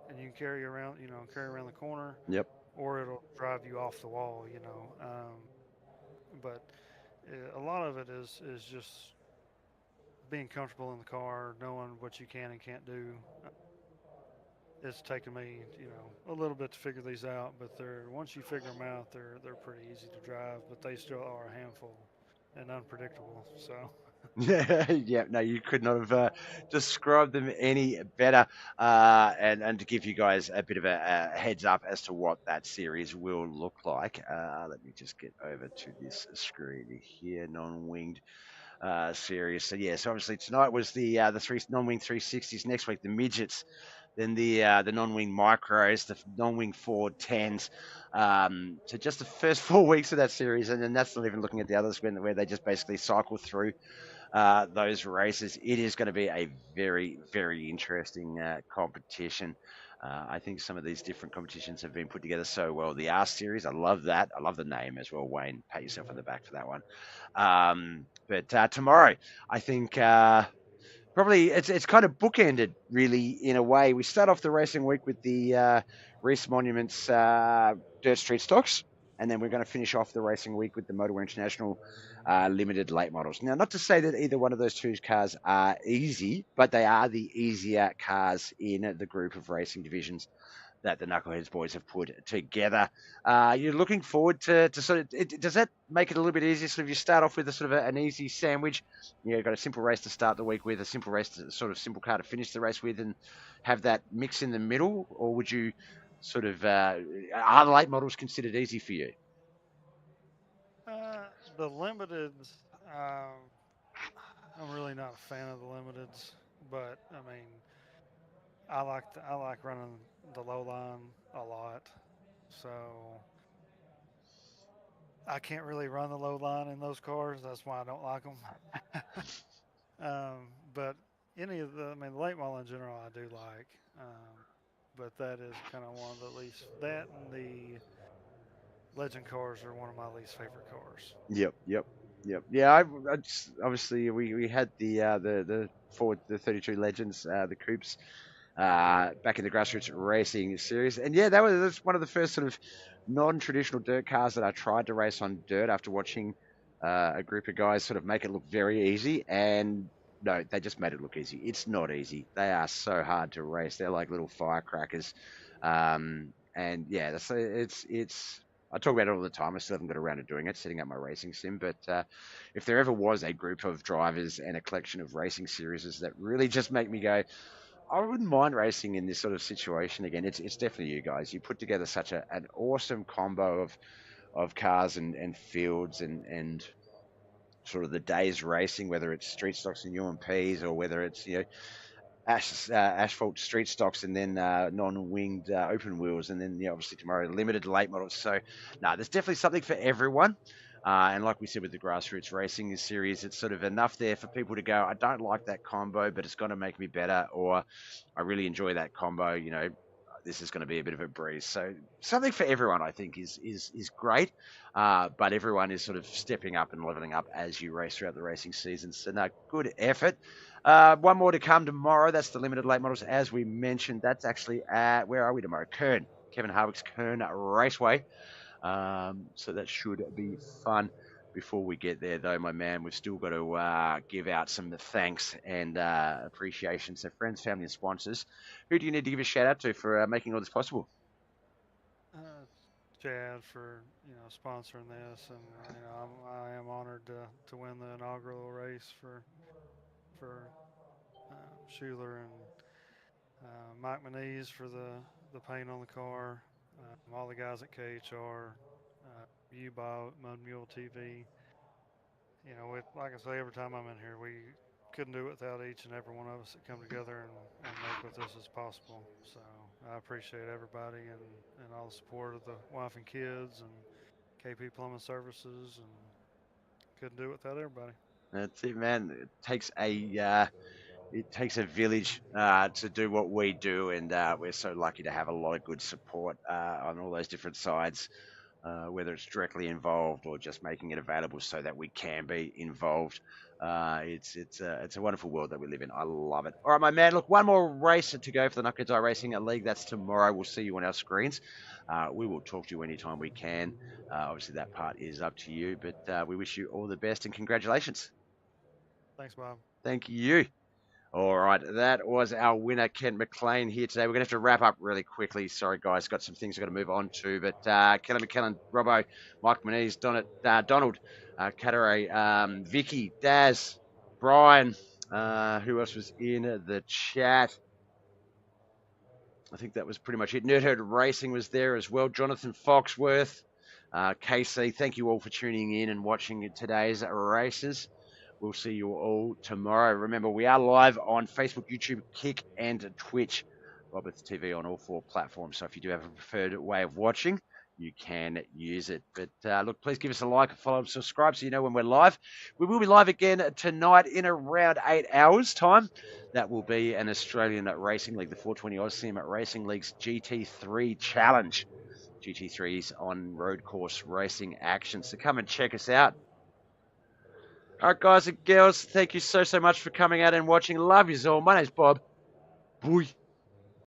and you can carry around the corner. Yep. Or it'll drive you off the wall. But a lot of it is just being comfortable in the car, knowing what you can and can't do. It's taken me, a little bit to figure these out, but once you figure them out, they're pretty easy to drive, but they still are a handful and unpredictable. So. Yeah, no, you could not have described them any better. And to give you guys a bit of a heads up as to what that series will look like, let me just get over to this screen here, non-winged series. So yeah, so obviously tonight was the 3 non-wing 360s. Next week the midgets, then the non-wing micros, the non-wing 410s. So just the first 4 weeks of that series, and then that's not even looking at the others where they just basically cycle through those races. It is going to be a very, very interesting competition. I think some of these different competitions have been put together so well. The R Series, I love that. I love the name as well, Wayne. Pat yourself on the back for that one. But tomorrow, I think probably it's kind of bookended, really, in a way. We start off the racing week with the Reese Monuments Dirt Street Stocks, and then we're going to finish off the racing week with the Motorwear International limited late models. Now, not to say that either one of those 2 cars are easy, but they are the easier cars in the group of racing divisions that the Knuckleheadz boys have put together. You're looking forward to sort of, does that make it a little bit easier? So if you start off with a sort of an easy sandwich, you've got a simple race to start the week with, a simple race to sort of simple car to finish the race with, and have that mix in the middle, or would you sort of, are the late models considered easy for you? The limiteds, I'm really not a fan of the limiteds, but I mean, I like running the low line a lot, so I can't really run the low line in those cars. That's why I don't like them. But the late model in general, I do like. But that is kind of one of the least. That and the legend cars are one of my least favorite cars. Yep. Yeah, I just, obviously we had the 32 legends, the coupes, back in the grassroots racing series, and yeah, that's one of the first sort of non-traditional dirt cars that I tried to race on dirt after watching a group of guys sort of make it look very easy, and no, they just made it look easy. It's not easy. They are so hard to race. They're like little firecrackers, and yeah, it's. I talk about it all the time. I still haven't got around to doing it, setting up my racing sim. But if there ever was a group of drivers and a collection of racing series that really just make me go, I wouldn't mind racing in this sort of situation again, it's definitely you guys. You put together such an awesome combo of cars and fields and sort of the day's racing, whether it's street stocks and UMPs or whether it's asphalt street stocks and then non-winged open wheels, and then obviously tomorrow limited late models. So there's definitely something for everyone. And like we said with the grassroots racing series, it's sort of enough there for people to go, I don't like that combo, but it's going to make me better, or I really enjoy that combo. this is going to be a bit of a breeze. So something for everyone, I think, is great. But everyone is sort of stepping up and leveling up as you race throughout the racing season. So no, good effort. One more to come tomorrow. That's the limited late models, as we mentioned. That's actually at, where are we tomorrow? Kern. Kevin Harvick's Kern Raceway. So that should be fun. Before we get there, though, my man, we've still got to give out some thanks and appreciation to friends, family, and sponsors. Who do you need to give a shout out to for making all this possible? Chad for sponsoring this, and I am honored to win the inaugural race for Shuler and Mike Manise for the paint on the car, all the guys at KHR, you Bob, Mud Mule TV. Like I say, every time I'm in here, we couldn't do it without each and every one of us that come together and make what this is possible. So I appreciate everybody and all the support of the wife and kids and KP Plumbing Services, and couldn't do it without everybody. That's it, man. It takes a village to do what we do, and we're so lucky to have a lot of good support on all those different sides, whether it's directly involved or just making it available so that we can be involved. It's a wonderful world that we live in. I love it. All right, my man. Look, one more race to go for the Knuckleheadz iRacing League. That's tomorrow. We'll see you on our screens. We will talk to you anytime we can. Obviously, that part is up to you, but we wish you all the best and congratulations. Thanks, Bob. Thank you. All right, that was our winner, Kent McLean, here today. We're going to have to wrap up really quickly. Sorry, guys, got some things I've got to move on to. But Kelly McKellen, Robbo, Mike Manise, Donald, Catare, Vicky, Daz, Brian, who else was in the chat? I think that was pretty much it. Nerdherd Racing was there as well. Jonathan Foxworth, KC, thank you all for tuning in and watching today's races. We'll see you all tomorrow. Remember, we are live on Facebook, YouTube, Kick, and Twitch. BobbethTV on all 4 platforms. So if you do have a preferred way of watching, you can use it. But look, please give us a like, follow, and subscribe so you know when we're live. We will be live again tonight in around 8 hours' time. That will be an Australian Racing League, the 420 AusSim Racing League's GT3 Challenge. GT3's on road course racing action. So come and check us out. All right, guys and girls, thank you so much for coming out and watching. Love yous all. My name's Bob. Boy.